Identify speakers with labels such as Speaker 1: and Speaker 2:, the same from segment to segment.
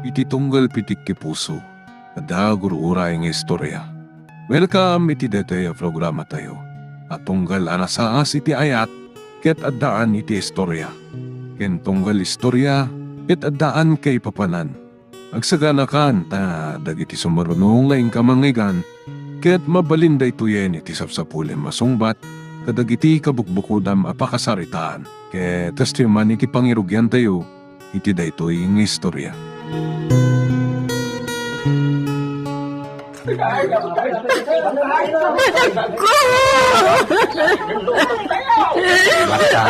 Speaker 1: iti tunggal pitik ki puso, ada guru-uray nga istorya. Welcome iti detoy programa tayo. At tunggal anasaas iti ayat, ket addaan iti istorya. Ken tunggal istorya, ket addaan kay papanan. Agsaganakan ta dagiti sumarunong laing kamangigan, ket mabalinday tuyen iti sapsapulem masungbat, kadagiti kabukbukudam apakasaritaan. Ket testiman iti pangirugyan tayo, iti daytoy nga istorya.
Speaker 2: Marta,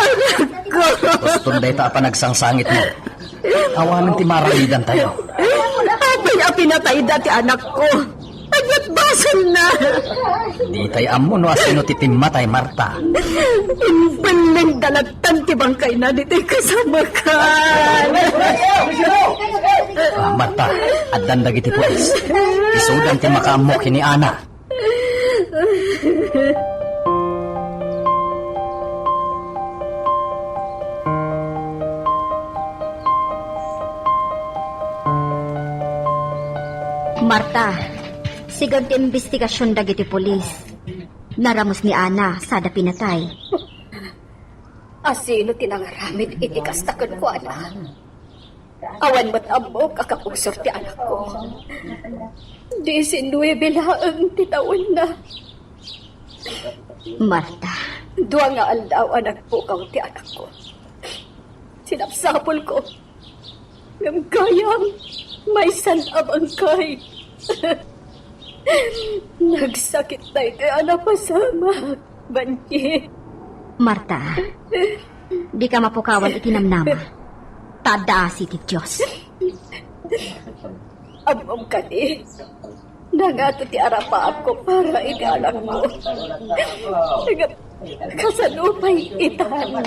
Speaker 2: gusto na ito pa nagsangsangit mo. Awanan ti maralidan tayo.
Speaker 3: Apay pinatay dati anak ko. Agyat basal na.
Speaker 2: Di tayo amo no asino ti timatay, Marta.
Speaker 3: Imbaling dalatan ti bangkay na dito'y kasama ka.
Speaker 2: Marta, addan dagiti pulis. Isudan ti makaamok ni Ana.
Speaker 4: Marta, sigang ti investigasyon dagiti polis. Naramos ni Ana, sada pinatay.
Speaker 3: Asino tinangaramid iti kastakon ko, anak. Awan mo't amo kakapusor ti anak ko. 19 laang ti taon na.
Speaker 4: Marta,
Speaker 3: Dua nga aldaw anak po kang ti anak ko. Sinapsapol ko. Ngam kayang may sanabangkay. Nagsakit na iti anak pasama. Banyi.
Speaker 4: Marta, di ka mapukawan itinamnama. Tadaasi ti Diyos.
Speaker 3: Amom ka ni. Nangato ti arapaap ko para iti anak mo. Kasanupay itan.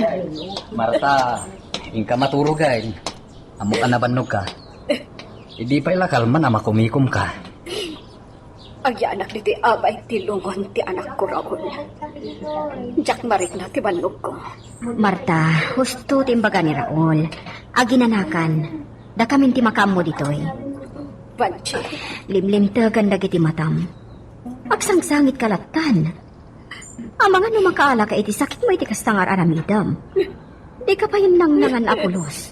Speaker 2: Marta, ingka maturugay. Amo ka nabannog ka. Hindi pa ilakalman ama kumikom ka.
Speaker 3: Agi anak ni ti abay ti lungon ti anak ko Raul. Jak marik na ti bannog ko.
Speaker 4: Marta, husto timbaga ni Raul. Aginanakan, da kamin ti makam mo ditoy.
Speaker 3: Banchi.
Speaker 4: Limlim tagan dagiti matam. Agsangsangit kalatan. Ang mga numakaala ka iti sakit mo iti kastangar aramidam. Di ka pa yun nang nangan apulos.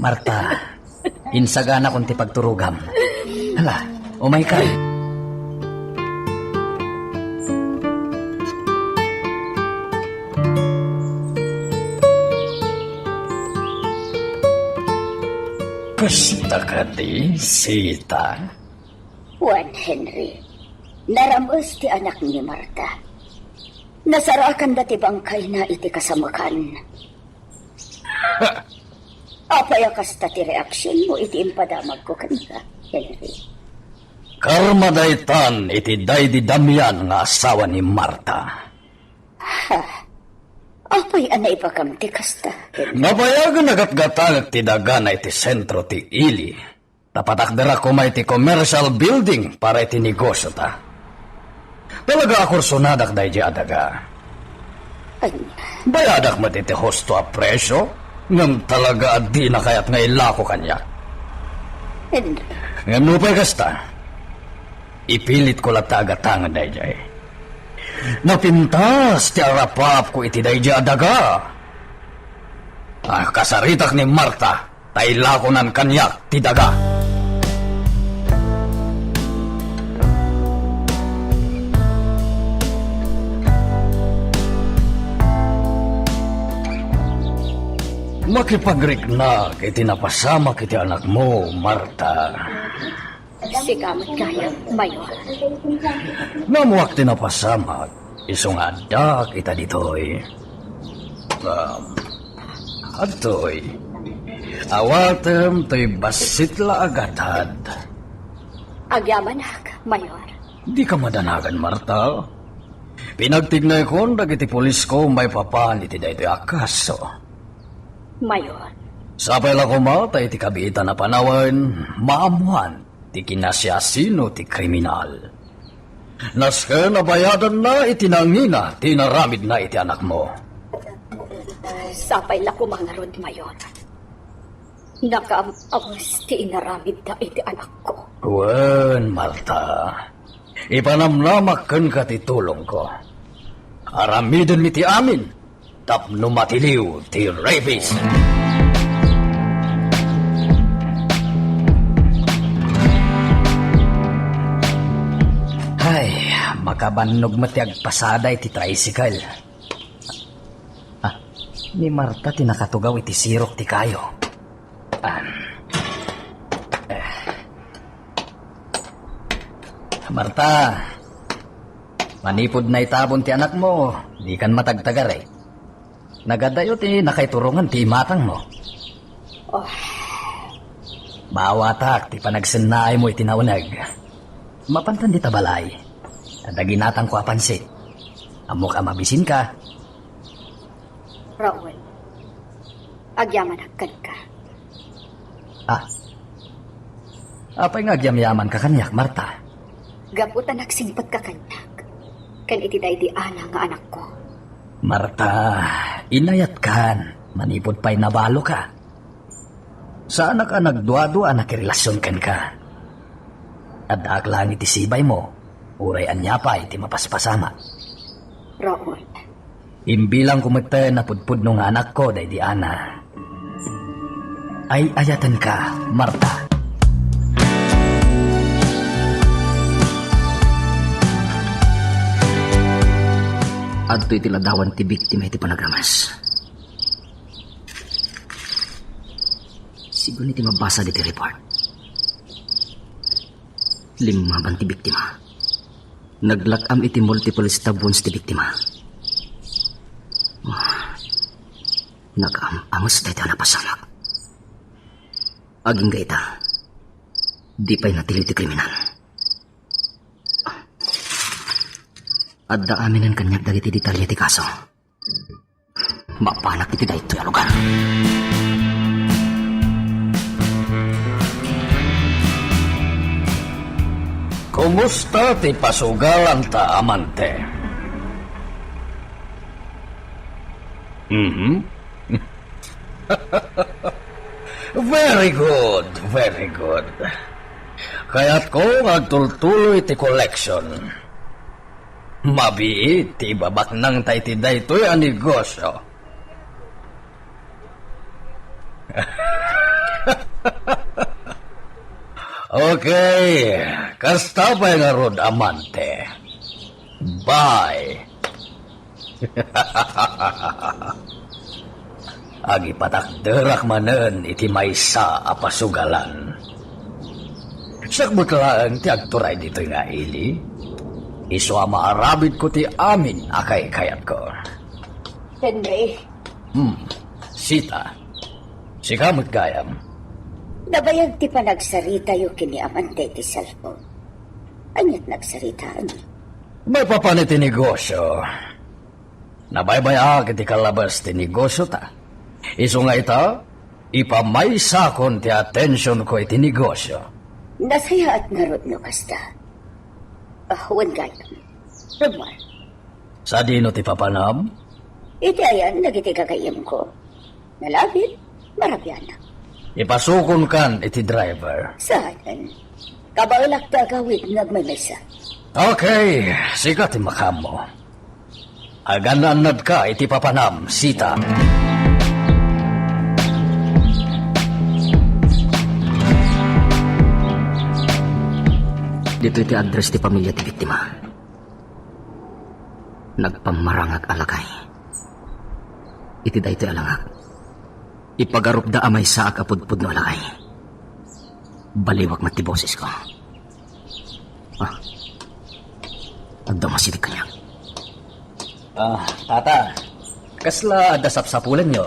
Speaker 2: Marta, insagana kong ti pagturugam. Hala, umay ka. Kasta ka di, Sita.
Speaker 3: Juan Henry, naramos ti anak ni Marta. Nasarakan dati bangkay na iti kasamakan. Apaya kasta ti reaksyon mo iti impadamag ko kanila, Henry.
Speaker 2: Karma daytan iti daydi Damian nga asawa ni Marta.
Speaker 3: Apay anay ipakam ti kasta, Henry.
Speaker 2: Nabayagan nagatgatag ti dagana iti sentro ti Ili. Napatakdara ko may ti commercial building para iti negosyo ta. Talaga akursunadak dahi di adaga.
Speaker 3: Ay,
Speaker 2: Bayadak mo iti hosto a presyo, ngam talaga di na kayat nga ilako kanya.
Speaker 3: Henry.
Speaker 2: Ngam nupay kasta, ipilit ko lataga-tangan dahi di. Napintas ti arapap ko iti dahi di adaga. Kasaritak ni Marta, tailakonan kanyak ti daga. Makipagrik-na iti napasama kiti anak mo, Marta.
Speaker 3: Sigamat kaya, Mayor.
Speaker 2: Namuak ti napasama, isong adak kita ditoy. Atoy, awatem to'y basitla agatad.
Speaker 3: Agyamanak, Mayor.
Speaker 2: Di ka madanagan, Marta. Pinagtignay kon dagiti pulis ko may papan iti daytoy akaso.
Speaker 3: Mayor.
Speaker 2: Sapay la kumata iti kabitan na panawan, maamuan ti kinasyasino ti kriminal. Naska nabayadan na iti nangina, tinaramid na iti anak mo.
Speaker 3: Sapay la kumangarod, Mayor. Nakaamawas ti inaramid na iti anak ko.
Speaker 2: Wen, Marta. Ipanamnamakan ka ti tulong ko. Aramidon mi ti amin. Tapno matiliw ti rabies. Ay, makabannog matiag pasada iti tricycle. Ni Marta tinakatugaw iti sirok ti kayo. Marta, manipod na itabon ti anak mo, di kan matagtagar eh. Nagadayo ti nakaiturungan ti matang mo.
Speaker 3: Oh,
Speaker 2: Bawatak ti panagsanay mo iti naunag. Mapantan di tabalay. Adaginatang ko apansit. Amo ka mabisin ka.
Speaker 3: Raul, agyamanagkan ka.
Speaker 2: Apay nga agyam-yaman ka kanyak, Marta.
Speaker 3: Gaputan nagsingpag ka kanyak. Kan iti di ana nga anak ko.
Speaker 2: Marta, inayat kan. Manipod pa'y nabalo ka. Saan ka nagduwa-duwa nakirelasyon kan ka? At lang iti sibay mo, uray anya pa iti mapaspasama.
Speaker 3: Raul,
Speaker 2: Imbilang kumita na pudpud nung anak ko, day di ana. Ay ayatan ka, Marta. Adto iti ladawan ti biktima iti panagramas. Siguro iti mabasa diti report. 5 ban ti biktima. Naglakam iti multiple stab wounds ti biktima. Nag-amamos tayo tayo napasamak. Aging gaita, di pa'y natili ti kriminal. At daamin ang kanyak dagiti detalye ti kaso. Mapanak iti dayto yung lugar. Kumusta ti pasugalan ta, amante? Very good, very good. Kaya't ko agtultuloy ti collection. Mabiit ti babak nang tay ti daytoy a negosyo. Okay, kasta pa nga rod, amante. Bye. Agi patakderak manen iti maysa a pasugalan. Sakbut lang ti agturay dito nga ili. Iso a maarabid ko ti amin akay kayat ko.
Speaker 3: Henry,
Speaker 2: Sita, sikamot gayam.
Speaker 3: nabayag ti panagsarita yu kini amante ti cellphone. Anyat nagsaritaan.
Speaker 2: May papanit ti negosyo. Nabaybayag ti kalabas ti negosyo ta. Iso nga ita, ipamaysakon ti atensyon ko iti negosyo.
Speaker 3: Nasaya at narod no kasta. Wan gayam. Rumar,
Speaker 2: Sa dino ti papanam?
Speaker 3: iti ayan nagiti kagayam ko. Nalabit, marabyanak.
Speaker 2: Ipasukon kan iti driver.
Speaker 3: Saan? Kabaulak ta agawid nagmamaysa.
Speaker 2: Okay, sigat ti makamo. Agananad ka iti papanam, Sita. Dito iti address ti pamilya ti biktima. Nagpamarangag alagay. Iti dayto alangag. Ipagarup da amay saak apudpud no alagay. Baliwag mat ti boses ko. Agda masidig kanya. Tata, kasla dasap-sapulan nyo?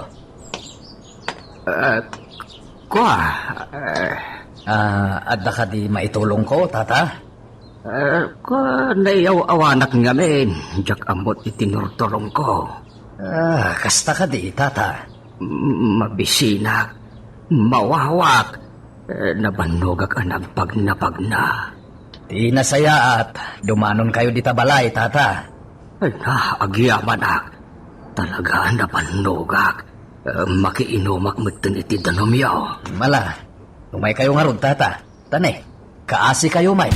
Speaker 2: Adda ka di maitulong ko, tata?
Speaker 5: Nayaw awanak ngamin, jak amot itinurturong ko.
Speaker 2: Kasta ka di, tata?
Speaker 5: Mabisinak, mawawak, nabanogak anag pagnapagna.
Speaker 2: Di nasaya at dumanon kayo di tabalay, tata.
Speaker 5: Agyaman ak, talaga nabanogak. Makiinumak magtan iti danomyaw.
Speaker 2: Mala, umay kayo nga rod, tata. Tane, kaasi kayo, may.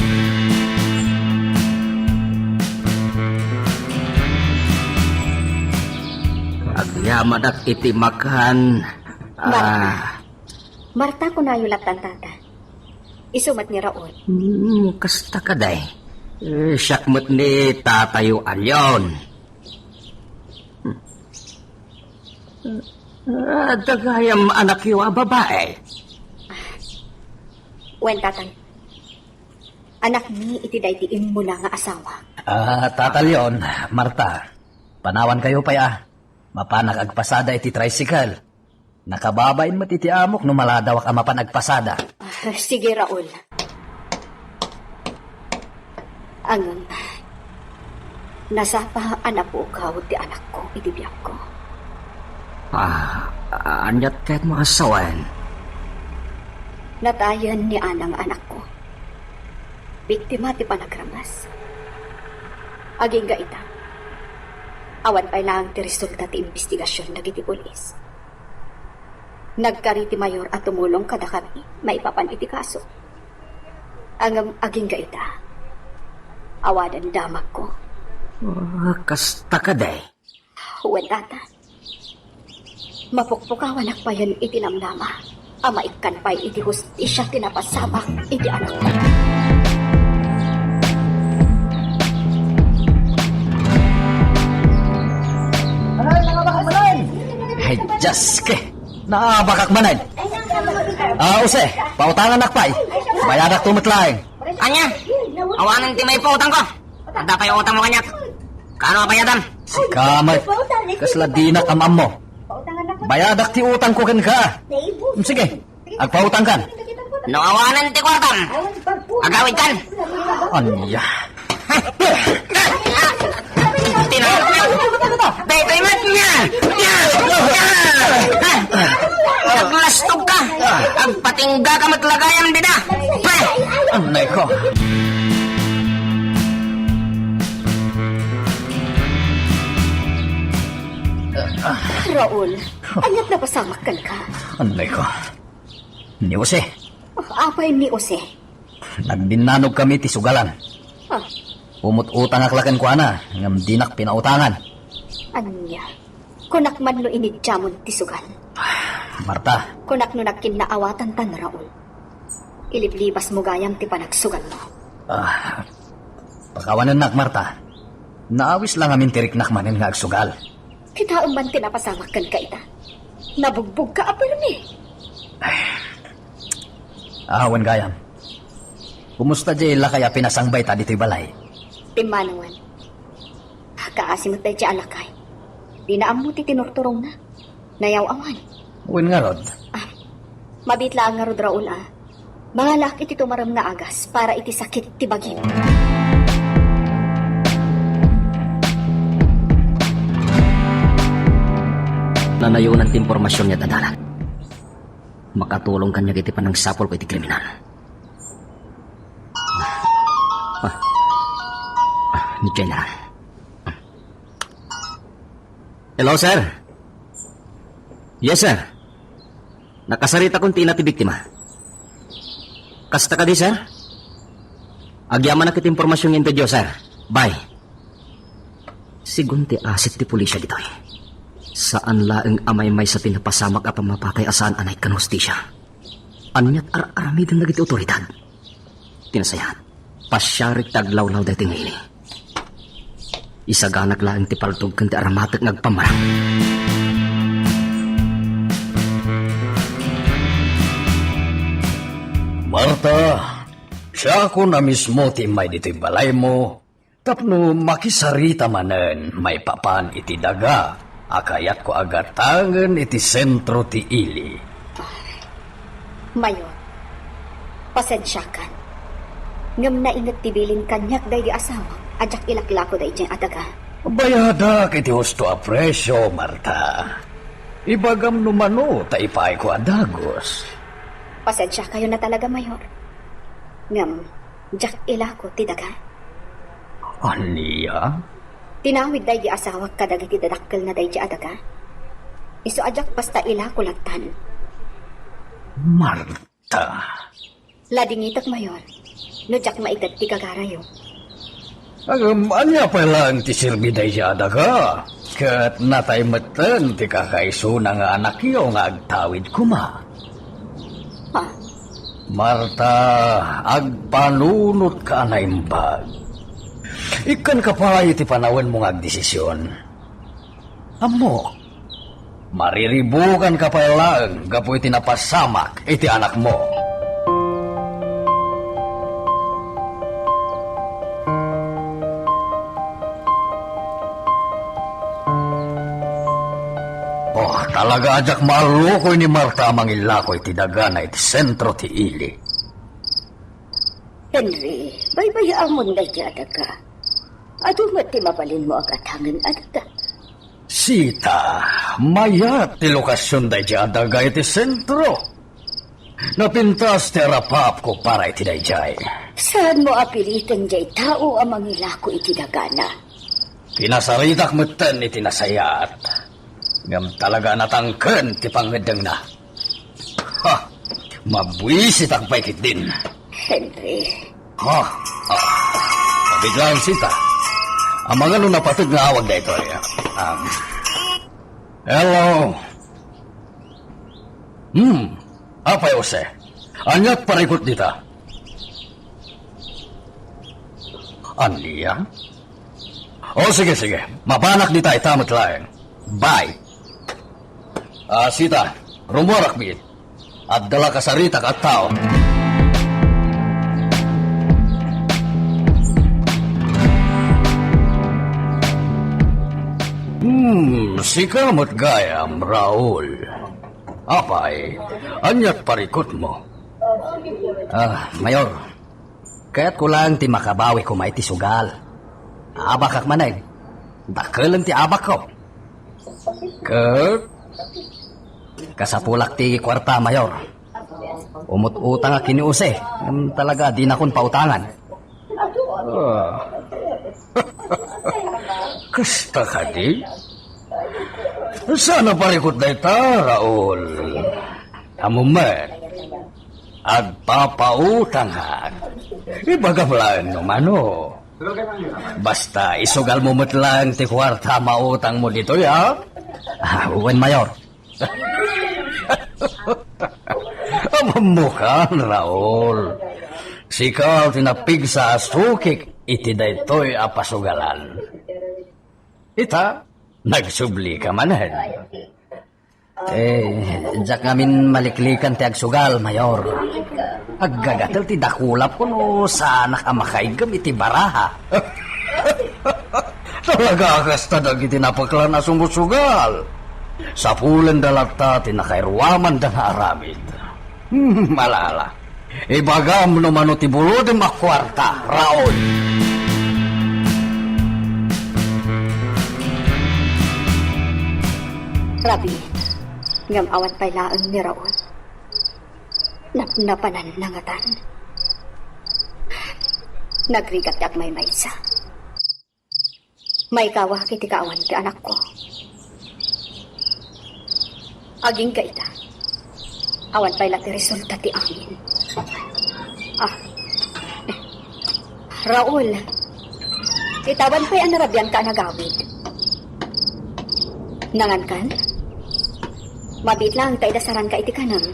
Speaker 5: Agyamadak iti makan.
Speaker 3: Marta ko na yulatan tata. Isumat ni Raul.
Speaker 5: Kasta ka day. Siyakmat ni tatayuan yon. Dagayam anak yung babae.
Speaker 3: Wen tatan. Anak ni iti day ti imula nga asawa.
Speaker 2: Tata Leon, Marta, panawan kayo pa ya. Mapanag agpasada iti tricycle. Nakababain matiti amok no maladawak ang mapanagpasada.
Speaker 3: Sige, Raul. Ang nasa pa anak po ka ti anak ko, iti biyak ko.
Speaker 5: Anyat kahit mga asawan.
Speaker 3: Natayan ni anang anak ko. Biktima ti panagramas. Aging ga ita. Awan pa lang ti resulta ti investigasyon na iti pulis. Nagkari ti mayor at tumulong kada kami, maipapan iti kaso. Ang aging ga ita. Awadan damag ko.
Speaker 5: Kasta ka day.
Speaker 3: Huwag tata. Mapukpukawan akpayan iti namnama. Ama ikan pa'y iti hustisya tinapasamak iti anak ko.
Speaker 2: Ay, Diyos ke. Naabakak manad. Use, pautangan nakpay. Bayadak tumatlaing.
Speaker 5: Anya, awanan ti may pautang ko. Tanda pa yung utang mo kanyak. Kano bayadan?
Speaker 2: Si Kamay, kasla di na kamam mo. Bayadak ti utang ko kan ka. Sige, agpautang kan.
Speaker 5: No awanan ti kwartam. Agawid kan.
Speaker 2: Anya.
Speaker 5: Tay mat niya. Naglastog ka. Agpatingga ka matlagayam dida.
Speaker 2: Anay ko.
Speaker 3: Raul, anyat na pasamak kan ka.
Speaker 2: Anay ko. Ni Jose,
Speaker 3: Apay ni Jose.
Speaker 2: nagbinanog kami ti sugalan.
Speaker 3: Ah,
Speaker 2: Umut-utang aklakan ko ana, ngam dinak pinautangan.
Speaker 3: anya. Kunak man no inidjamon ti sugal.
Speaker 2: Marta,
Speaker 3: Kunak no nagkinaawatan tan Raul. Iliblibas mo gayam ti panagsugal mo.
Speaker 2: pakawanan nak Marta. Naawis lang amin tirik nakmanin nga agsugal.
Speaker 3: Kita umban tinapasamak kan ka ita. Nabugbog ka apel ni.
Speaker 2: Awan gayam. Kumusta jay la kaya pinasangbay ta dito'y balay?
Speaker 3: Timanuan. Kaasimot tayo siya alakay. Di na amo ti tinurturong na. Nayaw-awan.
Speaker 2: Uwin nga rod.
Speaker 3: Mabitla nga rod Raul Mga laki iti tumaram na agas para iti sakit ti bagim.
Speaker 5: Nanayunan ti impormasyon niya tadalan. Makatulong kanya iti panangsapol ko iti kriminal. Ni General. Hello, sir. Yes, sir. Nakasarita kong tina ti biktima. Kasta ka di, sir? Agyaman na kiti impormasyon yung interview, sir. Bye. Sigun ti asit ti pulisya dito. Saan laeng amay may sa tinapasamak a pamapatay asaan anay kan hustisya. Anyat ar-aramidan na giti otoridad. Tinasayan. Pasyarik taglawlaw dati ngayon. Isaganak laeng ti paltog kan ti aramatek ngagpamarang.
Speaker 2: Marta, siya ko na mismo ti may dito'y balay mo. Tapno makisarita manen may papan iti daga. Akayat ko agatangan iti sentro ti ili.
Speaker 3: Mayon, pasensyakan. Ngam na ingat tibilin kanyak day di asawa. Ajak ilaklako day dyan adaga.
Speaker 2: Bayada kiti husto a presyo, Marta. Ibagam numano taipay ko adagos.
Speaker 3: Pasensya kayo na talaga, Mayor. Ngam, jak ilako ti daga.
Speaker 2: Aniya?
Speaker 3: Tinawid day di asawa kadag iti dadakkel na day di adaga. Isu ajak basta ila kulatan.
Speaker 2: Marta.
Speaker 3: Ladingitak mayor. Nujak maigad ti kagarayo.
Speaker 2: Anya pa lang ti sirbiday yada ka. Kat natay matan ti kakaiso na nga anak yo nga agtawid kuma.
Speaker 3: Ha?
Speaker 2: Marta, agpanunot ka na imbag. Ikan ka pa iti panawan mong agdesisyon. Amo, mariribukan ka pa lang gapo iti napasamak iti anak mo. Oh, talaga ajak malukoy ni Marta amang ilakoy ti dagana iti sentro ti ili.
Speaker 3: Henry, baybayaan mo na di adaga. Adumat ti mabalin mo agad hangin adaga.
Speaker 2: Sita, mayat ti lokasyon day di adaga iti sentro. Napintas ti rapap ko para iti dayjay.
Speaker 3: Saan mo apilitan jay tao amang ilako iti dagana?
Speaker 2: Pinasaritak meten iti nasayat. Ngam talaga natangken ti pangedeng na. Ha, mabwisit ang paikit din.
Speaker 3: Henry,
Speaker 2: Ha, mabiglang sita. Ang mga nung napatid nga awag na ito. Hello. Apay ose. Anyat parikot dita. Aniya? O sige. Mabanak dita itamot laeng. Bye. Sita, rumurak bit. At dala ka sa ritak at tao. Sikamot gayam, Raul. Apay, anyat parikot mo. Mayor, kaya't ko lang ti makabawi ko may ti sugal. Abak manay. Dakalan ti abak ko. Kat, kasapulak ti kwarta, Mayor. Umut-utang a kiniuse. Talaga, di na kun pautangan. Kasta ka di? Sana parikot na ita, Raul. Amuman, agpapautang ha. Ibagam no mano. Basta isugal mo lang ti kwarta mautang mo dito, ya? Uwan, Mayor. Amamukan, Raul. Sikaw tinapig sa asukik, iti daytoy apasugalan. Ita, nagsubli ka manan. Diyak ngamin maliklikan ti agsugal, Mayor. Aggagatal ti dakulap ko no sana ka makaigam iti baraha. Talaga kasta dagi tinapaklan na sumusugal. Sa pulan dalata tinakairwaman da nga aramid. Malala. Ibagam no mano ti bulod makwarta, Raul.
Speaker 3: Rabi, ngam awan pa'y laang ni Raul. Napnapanan nangatan. Nagrigat at may maysa. May kawa kiti kaawan ti anak ko. Aging ka ita. Awan pa'y lati resulta ti amin. Raul, itawan pa'y anarabyan ka nagawid. Nangan kan? Mabit lang tayo dasaran ka iti kanang.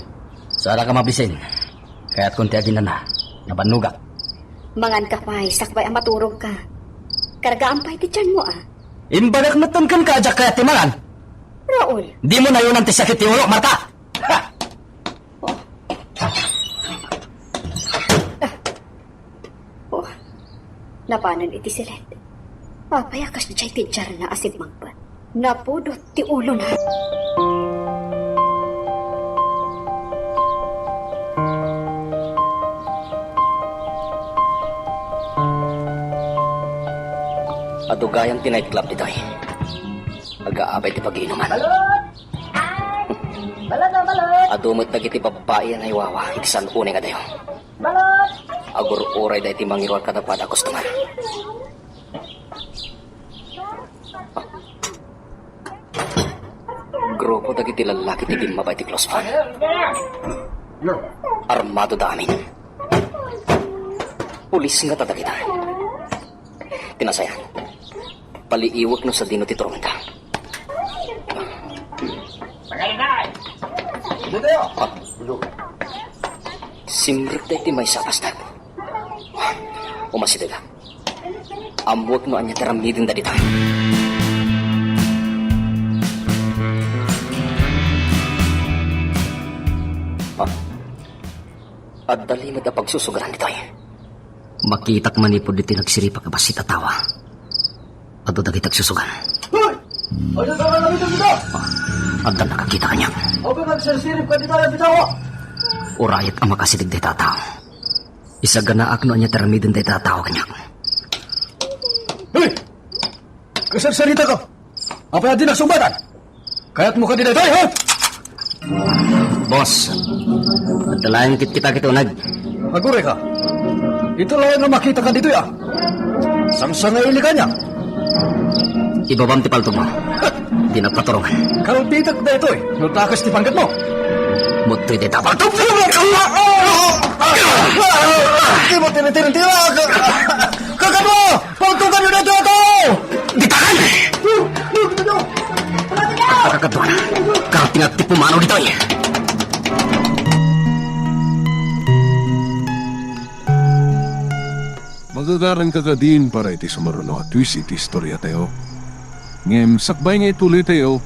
Speaker 2: Sara ka mabisin. Kaya't kunti agin na nabanugak.
Speaker 3: Mangan ka pa'y sakbay ang maturog ka. Kargaan pa'y ti tiyan mo
Speaker 2: Imbadak na kan ka ajak kaya timangan.
Speaker 3: Raul.
Speaker 2: Di mo na yun ang tisakit ti ulo, Marta. Ha!
Speaker 3: Napanan iti silet. Papayakas na ti jar na asib mangpat. Napudot ti ulo na.
Speaker 5: Adugayang ti night club dito. Mag-aabay ti pag-iinuman. Adumot na kiti babae na iwawa. Ikisan unay ka dayo. Agur-uray da iti mangiruan kadapada kustuman. grupo dagiti lalaki ti gimmabay ti close friend. Armado da amin. Pulis nga tadagitan. Tinasayan. Paliiwag no sa dino ti tormenta. Simrit da iti may sapastag. Umasida da. Amwag no anya taramidin da dita. At dali na da pagsusugaran dito eh. Makitak manipod dito nagsiripa ka ba si tatawa? At dagit nagsusugan.
Speaker 2: Hoy! Ano ka nga nalito dito?
Speaker 5: At dal nakakita kanya.
Speaker 2: Ako nagsasirip ka dito na bitawa.
Speaker 5: Urayat ang makasidig day tataw. Isa ganaak no anya taramidin day tataw kanya.
Speaker 2: Hoy! Kasarsalita ka. Apa yung dinasumbatan? Kaya't mo ka dito, ha?
Speaker 5: Boss, adalayan kita kitunag.
Speaker 2: Magure ka. Ito lang ang makita ka dito, ya. Sangsangayili ka niya.
Speaker 5: Ibabam ti paltog mo. Di nagpaturungan.
Speaker 2: Kalpitak na ito, eh. Nutakas ti pangkat mo.
Speaker 5: Mutoy day tapaltog.
Speaker 2: Di mo tinitinitira. Kakabo! Pagtugan nyo na ito!
Speaker 5: Ditakan! Kakatuan. Karating at ti pumanaw dito eh.
Speaker 1: Magagaran ka ka din para iti sumaruno at twist iti istorya tayo. Ngem, sakbay nga ituloy tayo,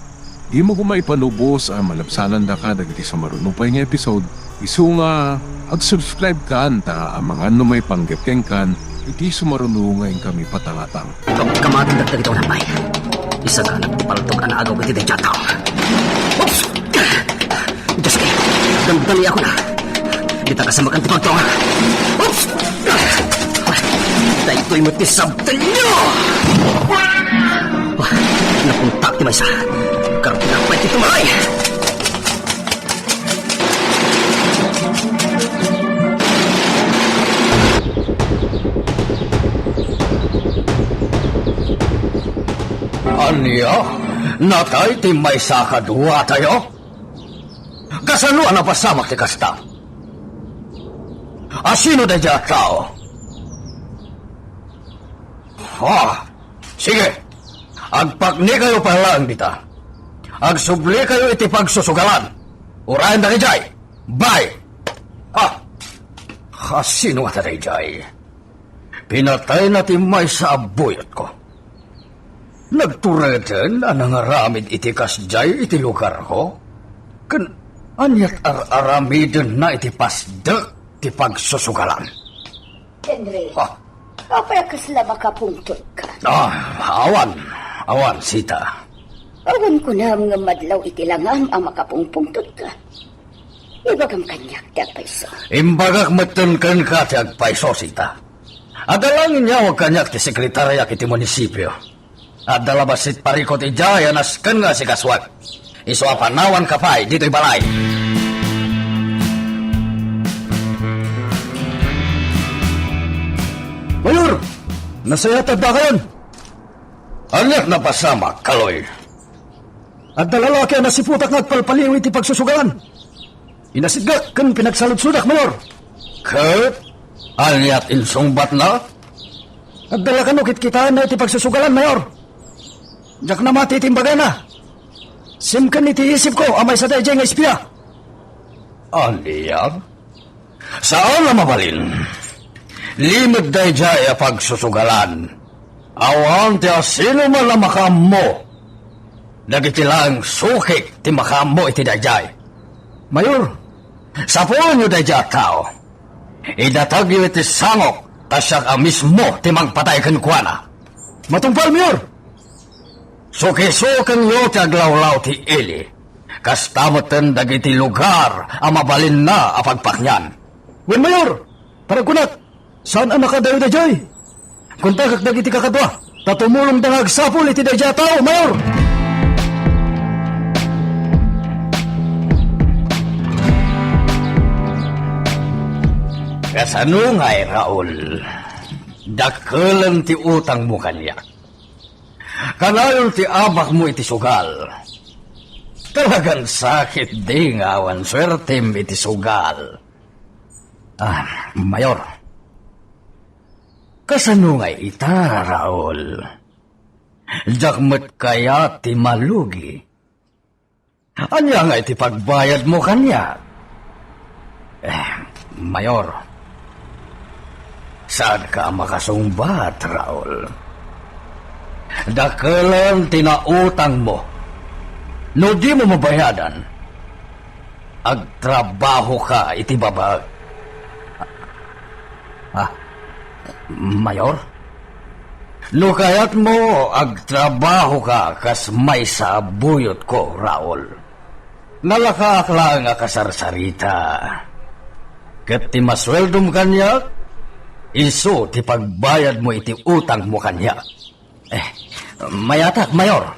Speaker 1: di mo kumaipanubos ang malapsanan da ka dagiti sumaruno pa nga episode. Isu nga, ag-subscribe ka anta ang mga ano may panggapkeng kan, iti sumaruno ngayon kami patangatang.
Speaker 5: Kamating dagdag ito napay. Isa ka nagpaltog ang agaw iti dayjataw. Oops! Diyos kay, gandali ako na. Di ta kasamakan ti pagtonga. Oops! Dahil ito'y matisabtan nyo! Napuntak ti Maysa. Karoon na pa iti tumalay.
Speaker 2: Aniya? Natay ti may sakadwa tayo? Kasaluan na pasamak ti kasta? Asino da dya tao? Sige. Agpakni kayo palang dita. Agsubli kayo iti pagsusugalan. Urayan da jay. Bye! Asino nga tayo jay? Pinatay na ti may sa abuyot ko. Nagtureten anang aramid iti kasjay iti lugar ko? Anyat aramidin na iti pasdak ti pagsusugalan.
Speaker 3: Henry, kapaya kasla makapungtod ka.
Speaker 2: Awan, Sita.
Speaker 3: Awan ko na mga madlaw iti langam ang makapungpungtod ka. Ibagam kanyak ti agpaiso.
Speaker 2: Imbagak matunkan ka ti agpaiso, Sita. Adalangin niya wag kanyak ti sekretarya kiti munisipyo. Adalabasit parikot ijay anaskan nga si kaswag. Iso apanawan kapay dito'y balay. Mayor! Nasayatad ba kayon? Anyak na pasama, Kaloy. At dalalaki ang nasiputak nga agpalpaliw iti pagsusugalan. Inasidgak kan pinagsalud-sudak, Mayor. Kurt? Anyat insungbat na? At dalakan ukit-kitaan na iti pagsusugalan, Mayor. Diyak na matitimbagay na. Simkan iti isip ko, amay sa dayjay nga espiya. Anyat? Saan na mabalin? Limit dayjay a pagsusugalan. Awan ti asino man na makamo. Dagiti lang sukik ti makamo iti dayjay. Mayor, sapuan nyo dayjay tao. Idatag yu iti sangok, tasyak a mismo ti magpatay kenkwana. Matumpal, Mayor. Suki-sukan nyo ti aglawlaw ti ili. Kastamoten dagiti lugar a mabalin na a pagpaknyan. Wen, Mayor, para kunat, saan ang nakadayo dayjay? Kung tagak dagiti kakadwa, tatumulong dangag sapul iti dayjay tao, Mayor! Kasano nga'y, Raul? Dakelan ti utang mo kanya. Kanayon ti abak mo iti sugal. Talagang sakit di nga awan swertem iti sugal. Mayor. Kasano nga ita, Raul? Jakmet kaya ti malugi. Anya nga iti pagbayad mo kanya? Mayor. Saan ka makasumbat, Raul? Dakalan tinautang mo. No di mo mabayadan, agtrabaho ka iti babag. Mayor? No kayat mo, agtrabaho ka kas may sa buyot ko, Raul. Nalakaakla nga kasarsarita. Kat ti masweldom kanya, iso ti pagbayad mo iti utang mo kanya. Mayatak, Mayor.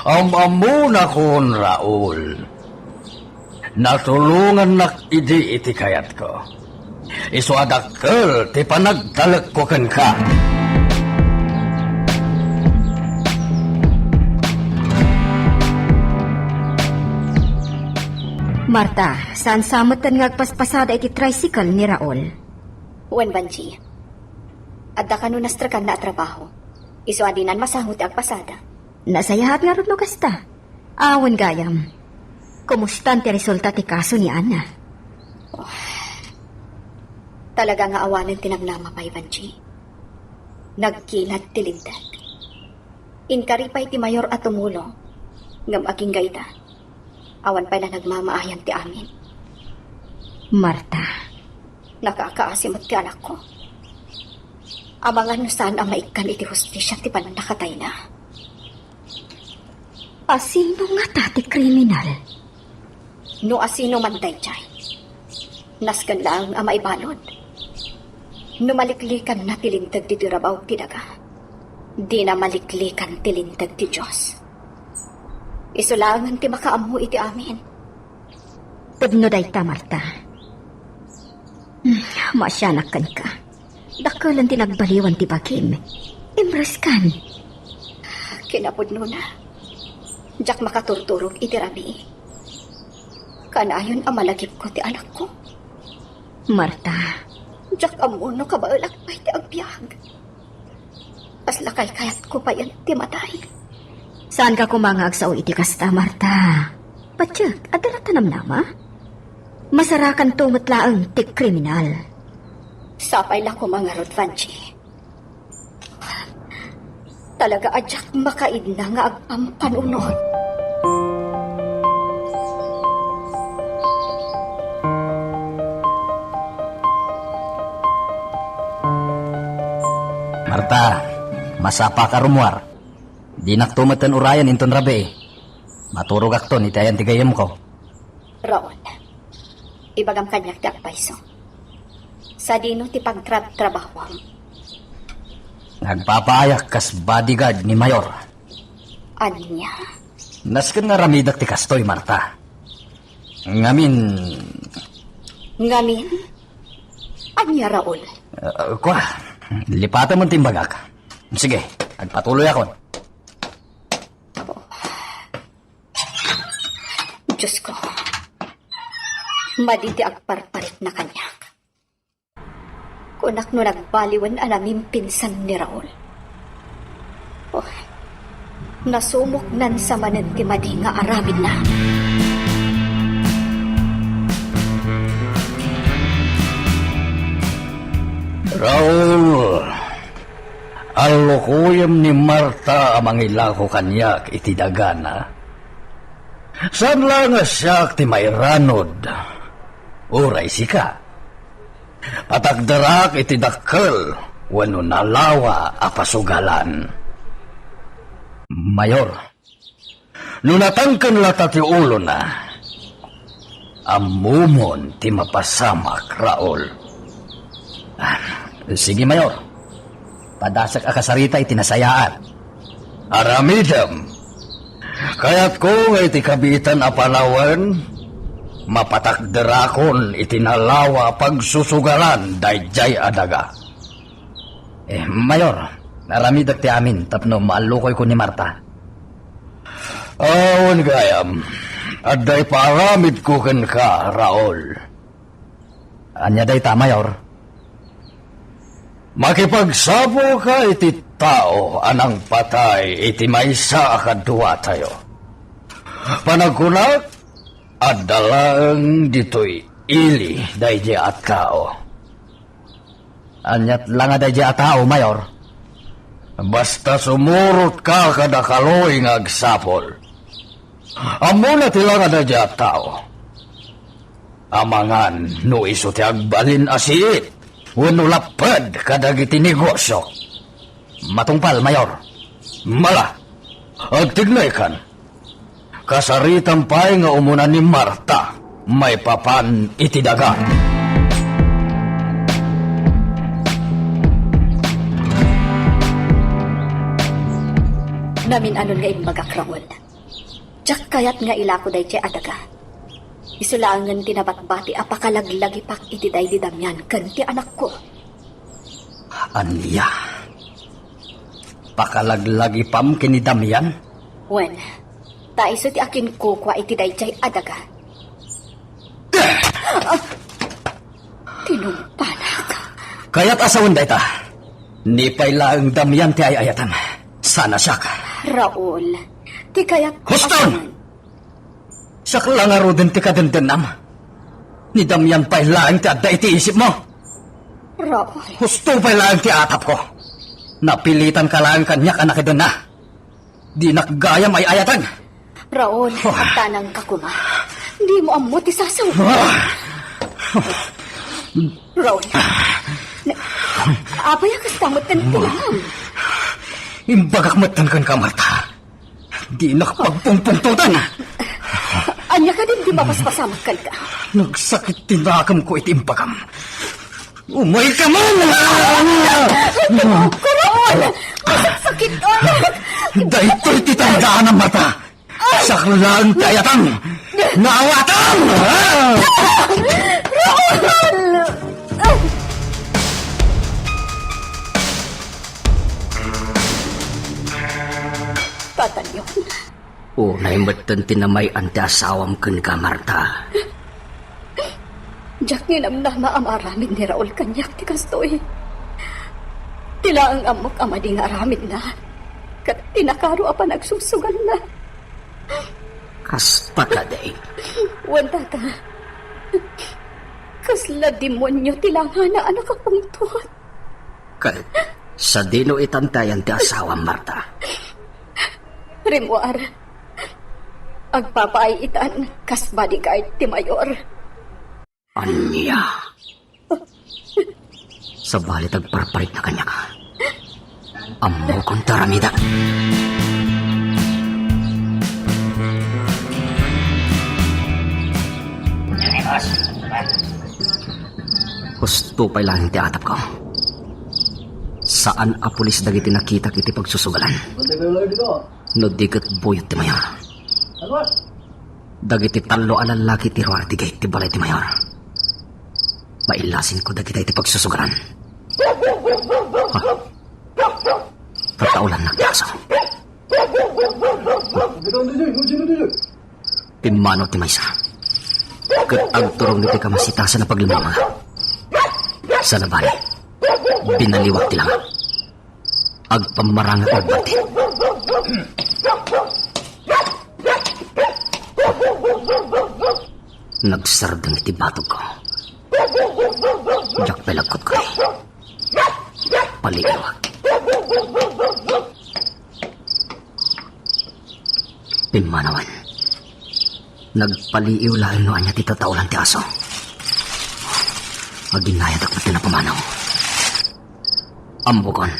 Speaker 2: Amuna kon, Raul. Natulungan nak idi iti kayat ko. Isu adakkel ti panagtalek ko ken ka.
Speaker 4: Marta, saan samutan nga agpaspasada iti tricycle ni Raul?
Speaker 3: Wen Banji. Adda kanunastra kan na trabaho. Isu adinan masangot agpasada.
Speaker 4: Nasayahat nga rin kasta. Awan gayam. Kumusta ang resulta ti kaso ni Ana?
Speaker 3: Talaga nga awanan tinamnama pa, Banji. Nagkilat tilindag. Inkaripay ti mayor at tumulo. Ngam aking gaita. Awan pa na nagmamaayan ti amin.
Speaker 4: Marta.
Speaker 3: Nakakaasim at ti anak ko. Amangan no saan ang maikan iti hustisya ti panang nakatay na.
Speaker 4: Asino nga tati kriminal?
Speaker 3: No asino man dayjay. Naskan lang ang maibalod. No maliklikan na tilintag ti dirabaw ti daga. Di na maliklikan tilintag ti Diyos. Isulangan ti makaamu iti amin.
Speaker 4: Pudno day ta, Marta. Masyanak kan ka. Dakalan ti nagbaliwan ti bagim. Imras kan.
Speaker 3: Kinapudno na. Diyak makaturturog iti rabi. Kanayon ang malagip ko ti anak ko.
Speaker 4: Marta.
Speaker 3: Diyak amuno kabaalak pa iti agbyag. As lakay kayat ko pa yan ti matay.
Speaker 4: Saan ka kumangag sa iti kasta, Marta? Patsyak, at tanam nama? Masarakan tumatlaang ti kriminal.
Speaker 3: Sapay lang ko mga Rodvanchi. Talaga adyak makaid na nga agpampanunod.
Speaker 2: Marta, masapa ka rumuar. Di naktumatan urayan inton rabi. Maturog akton itayan tigayam ko.
Speaker 3: Raon, ibagam kanyak ti agpaiso. Sa dino ti pagtrabahwam.
Speaker 2: Nagpapaayak kas bodyguard ni Mayor.
Speaker 3: Anya?
Speaker 2: Nasken nga ramidak ti kastoy, Marta. Ngamin...
Speaker 3: Ngamin? Anya, Raul?
Speaker 2: Kwa, lipatan mo timbagak. Sige, agpatuloy ako.
Speaker 3: Diyos ko, maditi agparparit na kanyak. Kunak no nagbaliwan anaming pinsan ni Raul. Nasumok nan sa manan ti madi nga aramid na.
Speaker 2: Raul, alukuyam ni Marta amang ilako kanyak iti dagana. Saan lang siya ti mayranod? Uray sika. Patagdarak iti dakkel, wano nalawa apasugalan. Mayor, nunatangkan lata ti ulo na, amumon ti mapasamak, Raul. Sige, Mayor. Padasak akasarita iti nasayaan. Aramidam. Kaya't kung iti kabitan a panawan, mapatakderakon iti nalawa pagsusugalan dayjay adaga. Mayor, naramidak ti amin tapno maalukoy ko ni Marta. Awan gayam, aday paramid ko kan ka, Raul. Anya day ta, Mayor? Makipagsabo ka iti tao anang patay iti maysa akadwa tayo. Panagkunak, adalang dito'y ili daydi at kao. Anyat lang daydi at tao, Mayor. Basta sumurot ka kada kaloy nga agsapol. Amo na tilang daydi at tao. Amangan no iso ti agbalin asiit. Wano lapad kadagiti negosyo. Matungpal, Mayor. Mala, agtignay kan. Kasaritan pa'y nga umunan ni Marta, may papan iti daga.
Speaker 3: Namin anon nga imbagak Raul. Diyak kayat nga ilako day tiya adaga. Isulangan tinabatbati apakalaglagi pak iti day di damyan kanti anak ko.
Speaker 2: Anya? Pakalaglagi pam kinidamyan?
Speaker 3: Wen, taiso ti akin kukwa iti day tiya adaga. Tinumpanak.
Speaker 2: Kaya't asawan day ta. Ni pailaang damyan ti ayayatan. Sana siya ka.
Speaker 3: Raul, ti kayat
Speaker 2: Huston! Siya ka lang aro din ti kadendenam. Ni damyan pailaang ti adda iti isip mo.
Speaker 3: Raul,
Speaker 2: Husto pailaang ti atap ko. Napilitan ka lang kanyak anak doon na. Di nakgayam ay ayatan.
Speaker 3: Raul, tanang ka kuma. Hindi mo amot isasaw. Raul, apay akas tamot kan tilamam.
Speaker 2: Imbagak matan kan ka, Marta. Di nakapagpungpungtutan.
Speaker 3: Anya ka din di mapaspasamak ka ka.
Speaker 2: Nagsakit tinakam ko iti imbagam. Umay ka man!
Speaker 3: Raul! Masakit anak!
Speaker 2: Dahito'y titandaan ng mata. Saklaan kayatan. Naawatan!
Speaker 3: Patanyon.
Speaker 5: Unay matan tinamay ante asawam ken ka, Marta.
Speaker 3: Diyak ninamnama amaramid ni Raul kanyak ti kastoy. Tila ang amok ama di nga aramid na. Kat tinakaro apa nagsusugan na.
Speaker 5: Kasta ka day.
Speaker 3: Wanda ka. Kasla demonyo tilangan na anak akong tuwan.
Speaker 5: Kay, sa dino itantayan ti asawam, Marta.
Speaker 3: Rimuar. Agpapaay itan kas bodyguard ti Mayor.
Speaker 5: Anya. Sa balit agparparit na kanya ka. Amo kong taramida. Gusto pa lang ti atap ko. Saan a pulis dagiti nakita kiti pagsusugalan? No digat buyot ti Mayor. Dagiti talo alalaki ti ruar ti gate ti balay ti Mayor. Mailasin ko dagiti iti pagsusugalan. Ha? Tataulan na kaso. Timano ti Maysa. Kat agturong niti kamasitasan na paglimama. Sa nabali, binaliwag ti lang. Agpamaranga agbati. Nagsardang iti batog ko. Diyak pelagkot ko eh. Paliwag. Pimanawan. Nagpaliiw lain no anya ti tataulan ti aso. Aginayad ako ti napamanaw. Ambukon.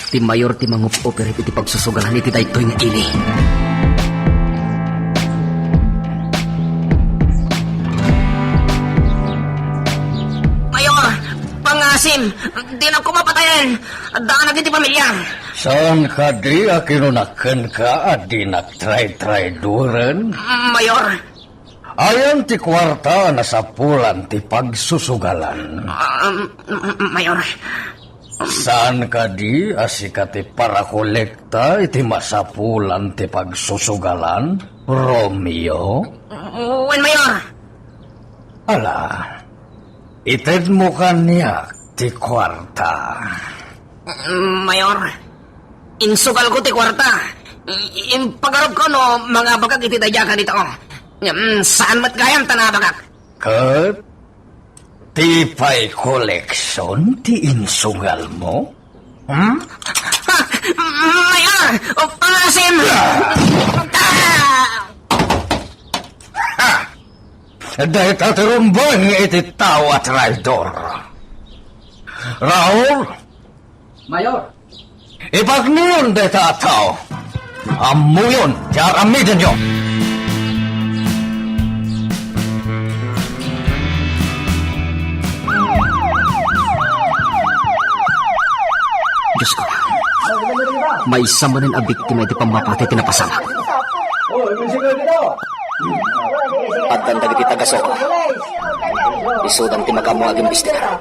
Speaker 5: Ti mayor ti mangup-operip iti pagsusugalan iti daytoy nga ili. Mayor! Pangasim! Di na ko mapatayan! Daan na iti pamilya!
Speaker 2: Saan ka di akinunakan ka at di nagtry-try duren?
Speaker 5: Mayor!
Speaker 2: Ayan ti kwarta na sa pulan ti pagsusugalan.
Speaker 5: Mayor,
Speaker 2: Saan ka di asika ti para kolekta iti masapulan ti pagsusugalan, Romeo?
Speaker 5: Wen, Mayor.
Speaker 2: Ala, ited mo kaniya ti kwarta.
Speaker 5: Mayor, insugal ko ti kwarta. Impagarob ko no mga bagag iti dadya ka dito. Saan mat gayam tanabagak?
Speaker 2: Kat, ti pay koleksyon ti insugal mo?
Speaker 5: Ha! Mayor! O pangasim!
Speaker 2: Dahil tatirumbang iti tao at raidor. Raul,
Speaker 5: Mayor!
Speaker 2: ipagniyon de tao. Amuyon, tiaramidin nyo.
Speaker 5: Diyos ko. May isa man ang biktima iti pamapatay tinapasamak. At dandag iti tagasok. Isudang ti magamuaging bistika.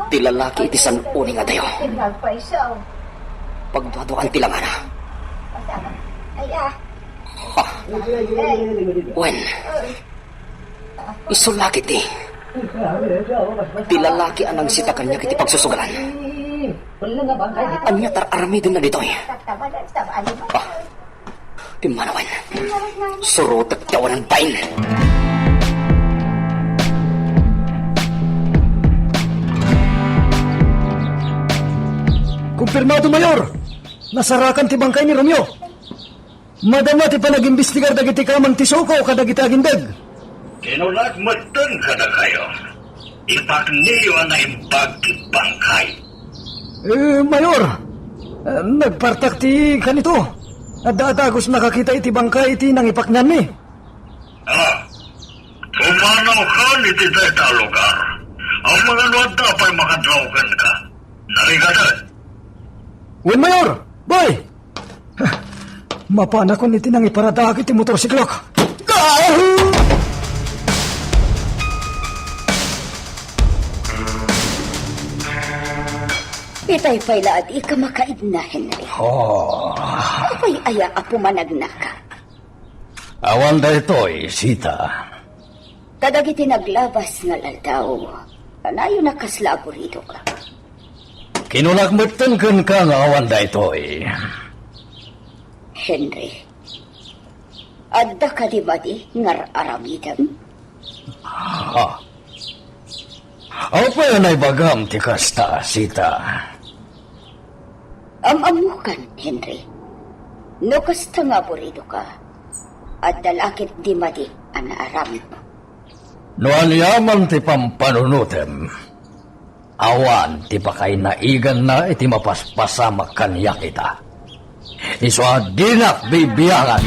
Speaker 5: Ti lalaki iti sanuni nga tayo. Pagduaduan ti langana. Wen. Isulaki ti. Ti lalaki anang sita kanya kiti pagsusugalan. Anya tar-aramidin na dito. Timanawan. Surot at tawan ng pain.
Speaker 2: Kumpirmado, Mayor. Nasarakan ti bangkay ni Romeo. Madama ti panag-imbestigar dagiti kamang ti Soko kadagiti agindag.
Speaker 6: Kinulagmatan ka na kayo. Ipagniyo na ipagkibangkay.
Speaker 2: Mayor, nagpartak ti kanito. At datagos nakakita iti bangkay iti nang ipaknan mi.
Speaker 6: Pumanaw ka ni tita lugar. Ang mga nuwad pa'y makadrawgan ka. Narigatan.
Speaker 2: Wen, Mayor! Boy! Mapana ko niti nang iparadaki ti motorsiklok.
Speaker 3: Itay pa'y laad ika makaid na, Henry.
Speaker 2: Oh,
Speaker 3: Apay aya apo managna ka.
Speaker 2: awan da ito'y, Sita.
Speaker 3: Kadagiti naglabas nga laldaw. Kanayo nakaslabo rito ka.
Speaker 2: Kinulagmatan kan ka nga awan da ito'y.
Speaker 3: Henry. Adda ka di ba di ngar aramidan?
Speaker 2: Ha? Aw pa yan ay bagam ti kasta, Sita.
Speaker 3: Amamukan, Henry. No kasta nga burido ka. At dalakit di madi ang naaramid mo.
Speaker 2: No anyaman ti pampanunutem. Awan ti pakay naigan na iti mapaspasamak kanya kita. Iso dinak bibiyangan.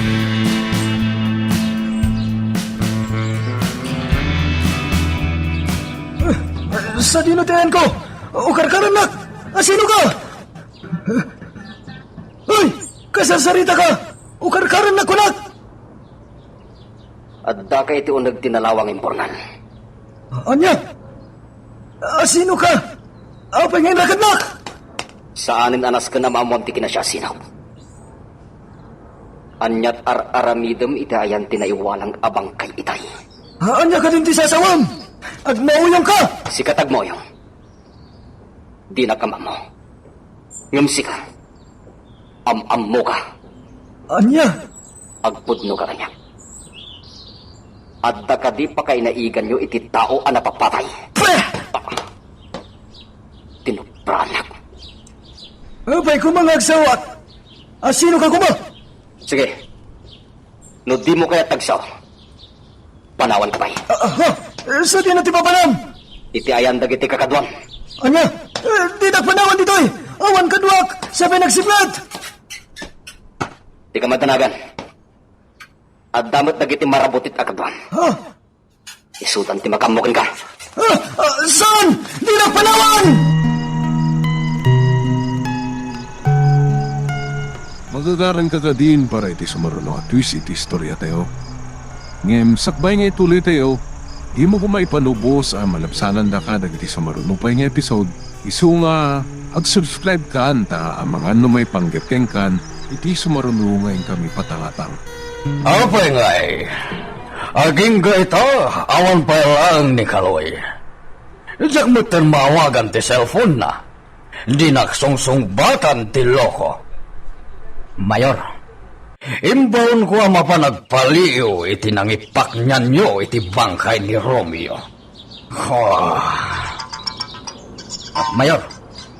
Speaker 2: Sa dinutayan ko! Ukar-karan nak! Sino ka? Uy! Kasasarita ka! Ukar-karan na kunak!
Speaker 5: Adda ka iti unag tinalawang impornan.
Speaker 2: Anya? Sino ka? Apay ngayon nakadnak!
Speaker 5: Saanin anas ka na maamuan ti kinasya sinaw. Anyat ar-aramidem iti ayan tinaiwalang abang kay itay.
Speaker 2: Anya ka din ti sasawam! Agmauyang ka!
Speaker 5: Si katagmoyong. Di na kamamo. Ngamsi ka. Am-am mo ka.
Speaker 2: Anya?
Speaker 5: Agpudno ka kanya. Adda ka di pa kay naigan nyo iti tao ang napapatay.
Speaker 2: Pre!
Speaker 5: Tinupranak.
Speaker 2: Apay kumangagsawat! Sino ka kuma?
Speaker 5: Sige. No di mo kaya tagsaw. Panawan ka pa'y.
Speaker 2: Sa di na ti papanam!
Speaker 5: Iti ayan dagiti kakadwan.
Speaker 2: Anya? Di na panawan dito'y! Awan kadwak! Sabi nagsiplat!
Speaker 5: Di ka matanagan. At damot dagiti marabutit akadwan.
Speaker 2: Ha?
Speaker 5: Isutan ti makamukin ka.
Speaker 2: Saan? Di na panawan!
Speaker 1: Magagaran ka ka din para iti sumaruno at twist iti istorya tayo. Ngem sakbay nga ituloy tayo, di mo ko maipanubos ang malabsanan da ka dagiti sa marunupay nga episode. Isu nga, ag-subscribe ka ta ang mga numay panggepkeng kan, iti sumarunungay kami patangatang.
Speaker 2: Apay ngay, aging gaita, awan pa lang ni Kaloy. Diyak mo mawagan ti cellphone na, di naksungsung-batan ti loko. Mayor, imbawon ko ang mapanagpaliw iti nangipak niyan nyo iti bangkay ni Romeo. Mayor,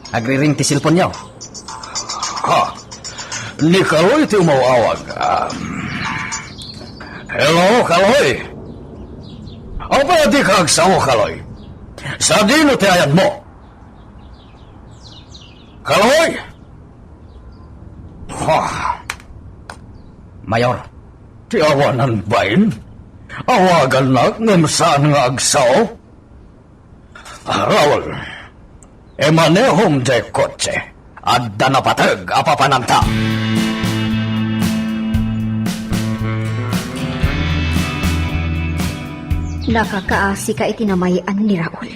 Speaker 2: agriring ti cellphone nyo. Ni Kaloy ti umawawag. Hello, Kaloy. Apa di ka agsawa, Kaloy? Sa dino ti ayan mo? Kaloy? Mayor, ti awanan bain? Awagan na ngam saan nga agsaw? Raul, emanehom de kotse. Adda na patag apapananta.
Speaker 4: Nakakaasi ka itinamayan ni Raul.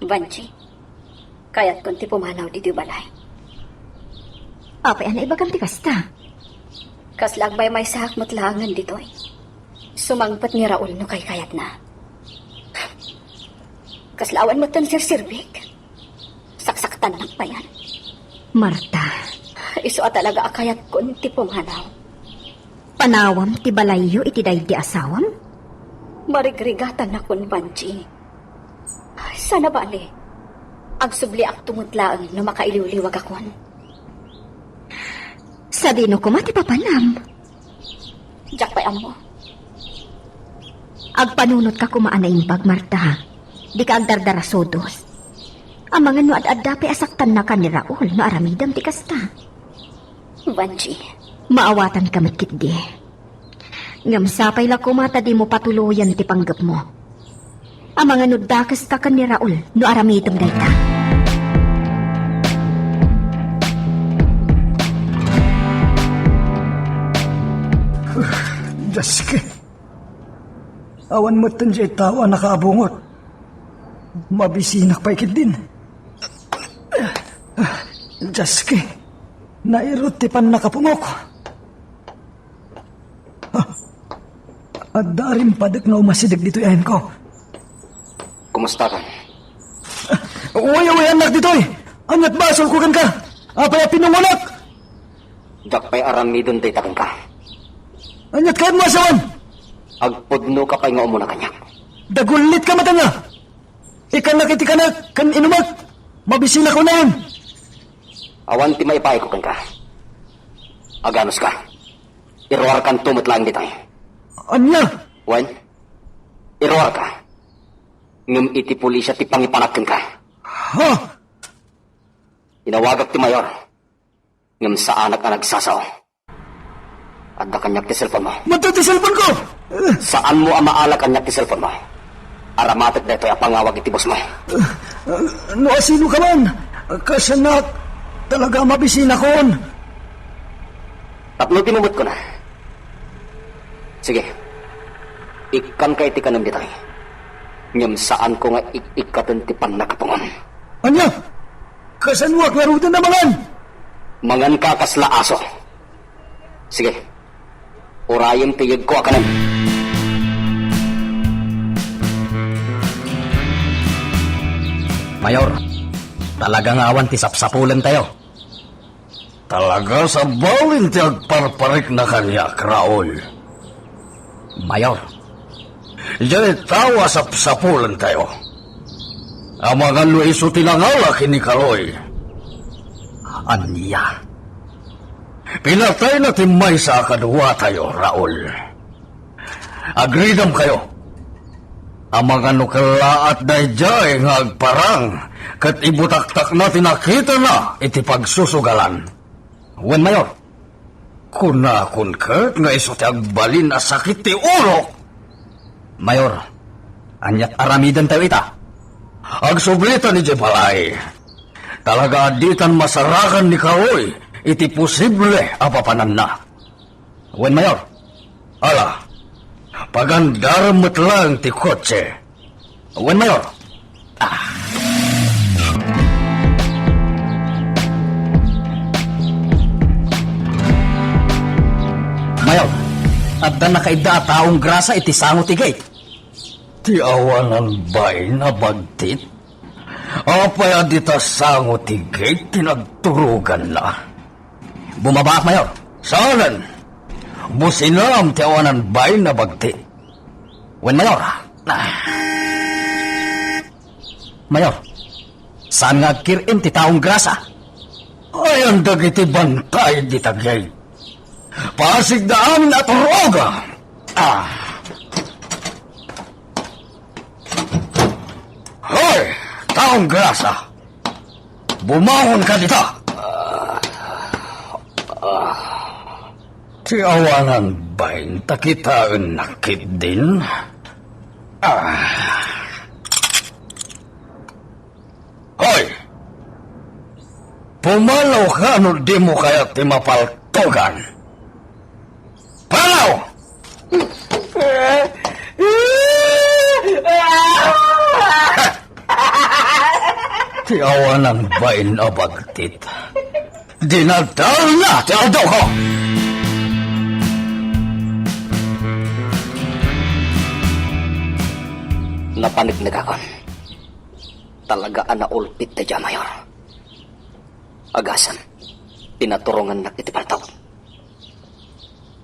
Speaker 3: Banji, kaya't kunti pumanaw di balay.
Speaker 4: Apay anay bagang ti kasta.
Speaker 3: Kaslagbay may sahak motlangan ditoy. Sumangpat ni Raul no kay kayat na. Kaslawan mo tan sirbik. Saksaktan lang pa yan.
Speaker 4: Marta,
Speaker 3: Iso talaga akayat kunti pumanaw.
Speaker 4: panawam ti balayo iti daydi asawam?
Speaker 3: Marigrigatan na kun Banji. Sana bali. Agsubli ak tumutlaang no makailiwliwag akon.
Speaker 4: Sa dino ko mati papanam.
Speaker 3: Jak pa mo.
Speaker 4: Agpanunot ka kumaan na imbag, Marta. Di ka agdardarasodos. Ang mga no ad-addapi asaktan na ka ni Raul no aramidam ti kasta.
Speaker 3: Banji,
Speaker 4: Maawatan ka matkitdi. Ngam sapay la kumata di mo patuloyan ti panggap mo. Ang mga nudakas ka ni Raul no aramidam dayta.
Speaker 2: Jaske, awan mo tanjay tawa nakaabungot. Mabisinak pa ikit din. Jaske, nairot ti pan nakapungok. At darim padak na umasidag dito yahin ko.
Speaker 5: Kumusta ka?
Speaker 2: Uy, anak dito eh. Anyat basol ko kan ka. Apay pinungunak.
Speaker 5: Dakpay aramidon day takang ka.
Speaker 2: Anyat kayo mo asawan.
Speaker 5: Agpudno ka pa'y nga umuna kanya.
Speaker 2: Dagulit ka mata nga. Ikan nakiti ka na kan inumat. Mabisina ko na yun.
Speaker 5: Awan ti maipay ko ka. Aganos ka. Iruar kan tumot lang dito.
Speaker 2: Anya?
Speaker 5: Wen, iruar ka. Ngam iti pulisya ti pangipanakin ka.
Speaker 2: Ha?
Speaker 5: Inawagak ti mayor. Ngam sa anak na nagsasaw. Adda kanyak ti cellphone mo.
Speaker 2: Mata ti cellphone ko.
Speaker 5: Saan mo ang maala kanyak ti cellphone mo? Aramatik na ito yung pangawag iti boss mo.
Speaker 2: No asino ka man. Kasanak. Talaga mabisina kon.
Speaker 5: Tapno tinumot ko na. Sige. Ikan kay ti kanam dito. Ngam saan ko nga ikatan ti panakatungon.
Speaker 2: Anya? Kasanwak larutan na mangan.
Speaker 5: Mangan ka kasla aso. Sige. Urayan tiyag ko akanan.
Speaker 2: Mayor, talagang awan ti sapsapulan tayo. Talaga sa bawin ti agparparik na kanya, Raul. Mayor, diyan tawa sapsapulan tayo. Ang mga Luiso tinangala kini Kaloy. Anya. Pinatay na timay sa kadwa tayo, Raul. Agreedam kayo. Ang mga nukalaat na jay nga agparang kat ibutaktak na tinakita na iti pagsusugalan. Wen Mayor, kunakun kat nga iso ti agbalin na sakit ti ulo. Mayor, anyat aramidan tayo ita. Agsublita ni Jepalay. Talaga aditan masarakan ni Kaoy iti posible apapanan na. Wen Mayor, ala, Pagandaramot lang ti kotse. Wen Mayor. Mayor, adda na kaida taong grasa iti sango ti gate. Ti awanan bay na bagtit? Apay adita sango ti gate tinagturugan na. Bumaba, Mayor. Saanan? Businam ti awanan bay na bagtit. Wen Mayor. Mayor, saan nga kirin ti taong grasa? Ayan dagiti bantay di tagay. Pasig daan at roga. Hoy, taong grasa. Bumangon ka dito. Ti awanan ba'y takitaan nakit din? Hoy! Pumalaw ka no di mo kaya ti mapaltogan. Palaw! Ti awanan ba'y nabagtit? Dinadal na ti aldo ko!
Speaker 5: Napanignig ako. Talagaan na ulpit na dyan, Mayor. Agasan, tinaturungan na kitipaltaw.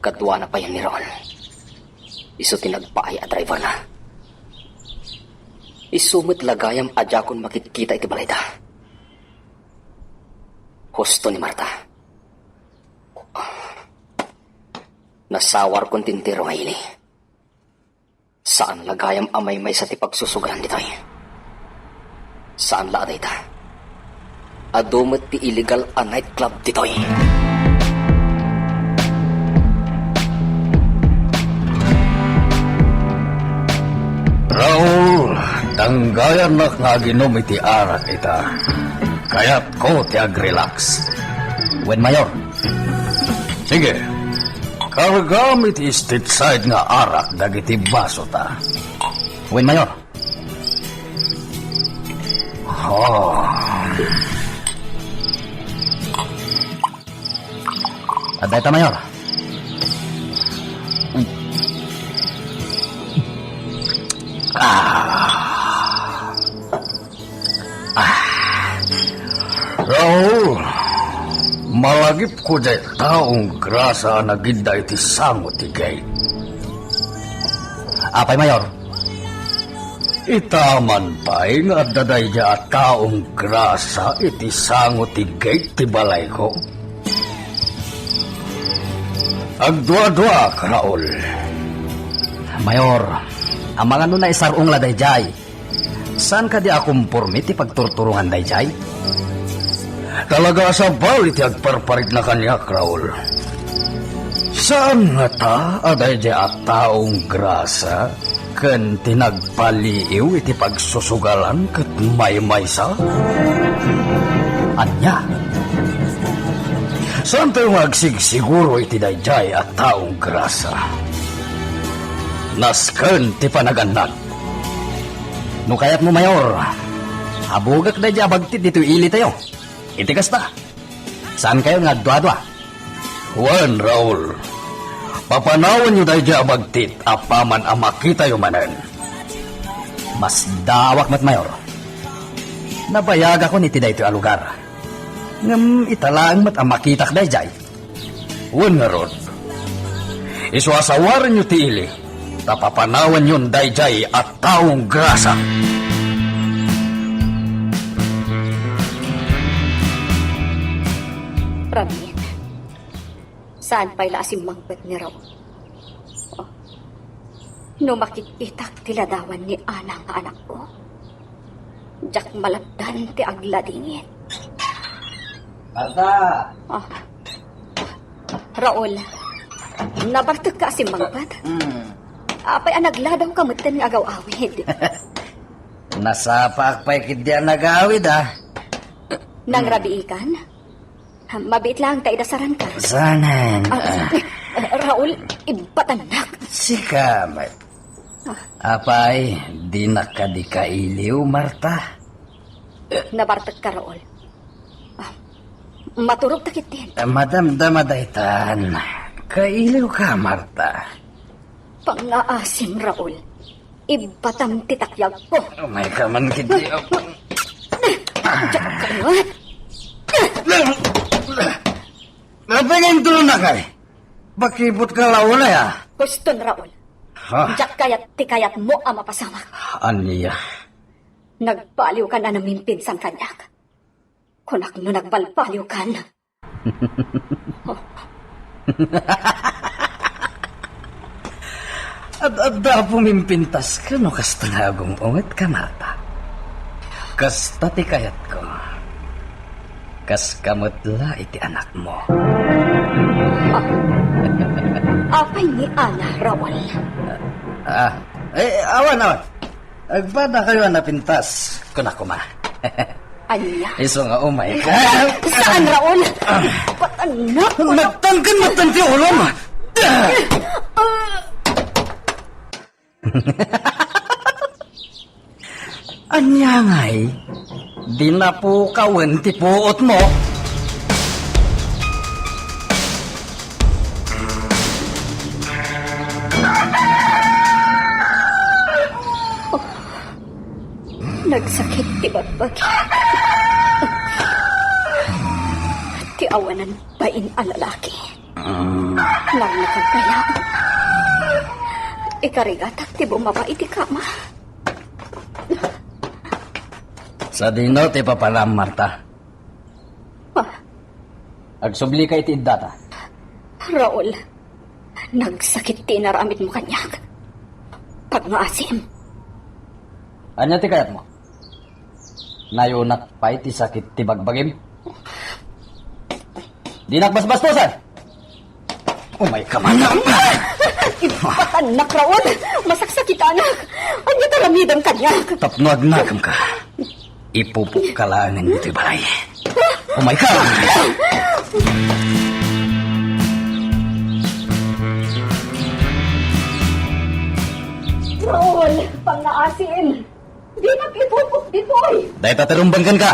Speaker 5: Kadwa na pa yan ni Ron. Iso tinagpaay a driver na. Isumit lagayam adya kon makikita iti balayda. Husto ni Marta. Nasawar kon tintiro ngayon eh. Saan lagayam amay may sa tipagsusugan dito'y? Saan laaday ta? Adumot ti illegal a nightclub dito'y.
Speaker 2: Raul, tanggayan na nga ginom iti arak ita. Kaya't ko ti ag-relax. Wen Mayor. Sige. Kargam iti stateside nga arak dagiti baso ta. Wen Mayor. Aday ta Mayor. Raul, malagip ko day taong grasa na ginda iti sango ti gate. Apay Mayor. Itaman pa'y nga daday dya at taong grasa iti sango ti gate ti balay ko. Agdwa-dwa ka, Raul.
Speaker 5: Mayor, ang mga nuna isarong laday jay. Saan ka di akumpurmi ti pagturturungan day jay?
Speaker 2: Talaga sa bawal iti agparparit na kanya, Raul. Saan nga ta aday di at taong grasa ken tinagpaliiw iti pagsusugalan ket may-maysa?
Speaker 5: Anya?
Speaker 2: Saan tayo magsigsiguro iti dayjay at taong grasa? Nasken ti panaganad.
Speaker 5: No kayat mo, Mayor, habugak day jay abagtit dito ili tayo. Iti kasta. Saan kayo nga dwa-dwa?
Speaker 2: Juan, Raul. Papanawan nyo dayjay abagtit apaman ang makita yung manan.
Speaker 5: Mas dawak mat, Mayor. Nabayag ako niti dayto a lugar. Ngam italaang mat ang makitak day jay.
Speaker 2: Juan nga rod. Iswasawaran nyo ti ili. Tapapanawan yun dayjay at taong grasa.
Speaker 3: Ramin, saan pa'y laasim mangpet ni Raul? Oh, no makikitak tiladawan ni Ana nga anak ko. Jak malabdan ti agladingit.
Speaker 5: Marta!
Speaker 3: Oh. Raul, nabartag ka asim mangpet? Apay anagladaw ka mutan nga agaw-awid.
Speaker 5: Nasapak pa'y kidya nagawid, ah.
Speaker 3: Nang rabi ikan? Mabit lang, taidasaran ka.
Speaker 2: Sanan.
Speaker 3: Raul, ibatanak.
Speaker 2: Sikamat. Apay, di na ka di kailiw, Marta.
Speaker 3: Nabartag ka, Raul. Maturog takit din.
Speaker 2: Madamdamadaytan. Kailiw ka, Marta.
Speaker 3: Pangaasim, Raul. Ibatang titakyag ko.
Speaker 2: May kaman kiti.
Speaker 3: Diyak ka nga.
Speaker 2: Napagin tulo na kay. Bakibot ka laula ya.
Speaker 3: Gusto na, Raul.
Speaker 2: Ha?
Speaker 3: Diyak kayat tikayat mo ang mapasamak.
Speaker 2: Aniya.
Speaker 3: Nagbaliw ka na ng mimpinsan kanyak. Kunak no nagbalbaliw ka na.
Speaker 2: At pumimpintas ka no kastangagong unget ka, Marta. Kasta ti kayat ko. Kas kamutla iti anak mo.
Speaker 3: Apay ni Ana, Raul.
Speaker 2: Awan. Agpada kayo na pintas. Kunakuma.
Speaker 3: Anya.
Speaker 2: Iso nga umay ka.
Speaker 3: Saan, Raul? Patanak ko na.
Speaker 2: Matangkan ti ulo mo. Anya ngay. Di na po kawen ti puot mo.
Speaker 3: Nagsakit ti bagbag. Ti awanan bain a lalaki. Larnakan kaya. Ikarigatak ti bumaba iti kama.
Speaker 2: Sa dino ti papalam, Marta. Agsubli ka iti data.
Speaker 3: Raul, nagsakit ti naramid mo kanyak. Pagmaasim.
Speaker 2: Anya ti kayat mo? Nayunak pa iti sakit ti bagbagim? Di nakbasbastosan? Umay ka man.
Speaker 3: Ipatanak, Raul. Masaksakit anak. Anya taramidang kanyak.
Speaker 2: Tapno agnagam ka. Ipupuk ka lang ng ito'y balay. Umay ka!
Speaker 3: Raul, pangaasim. Di nag-ipupok dito'y.
Speaker 2: Dahil tatarumbangan ka.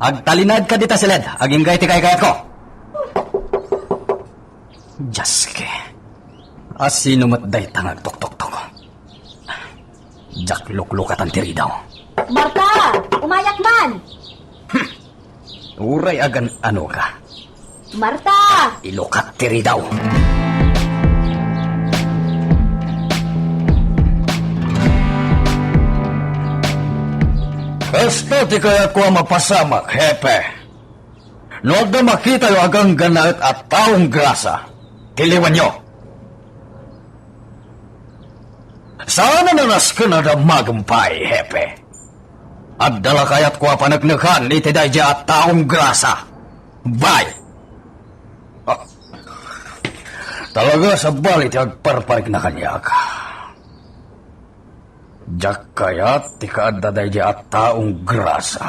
Speaker 2: Agtalinad ka dita silid. Aging gay ti kayat ko. Jaske. Asino mat day tangag tok-tok-tok. Jak luk-lukat ang tiri daw.
Speaker 4: Marta! Umayak man!
Speaker 2: Uray agan ano ka.
Speaker 4: Marta!
Speaker 2: Ilukat tiri daw. Kasta ti kaya ko mapasamak, hepe. Nood na makita yung agang ganaat at taong grasa, tiliwan nyo. Sana nanas ka na damagumpay, hepe. At dala kaya't ko panagnakan iti dayja at taong grasa. Bye! Talaga sa balit agparparik na kanyak. Diyak kayat ti kaadaday di at taong grasa.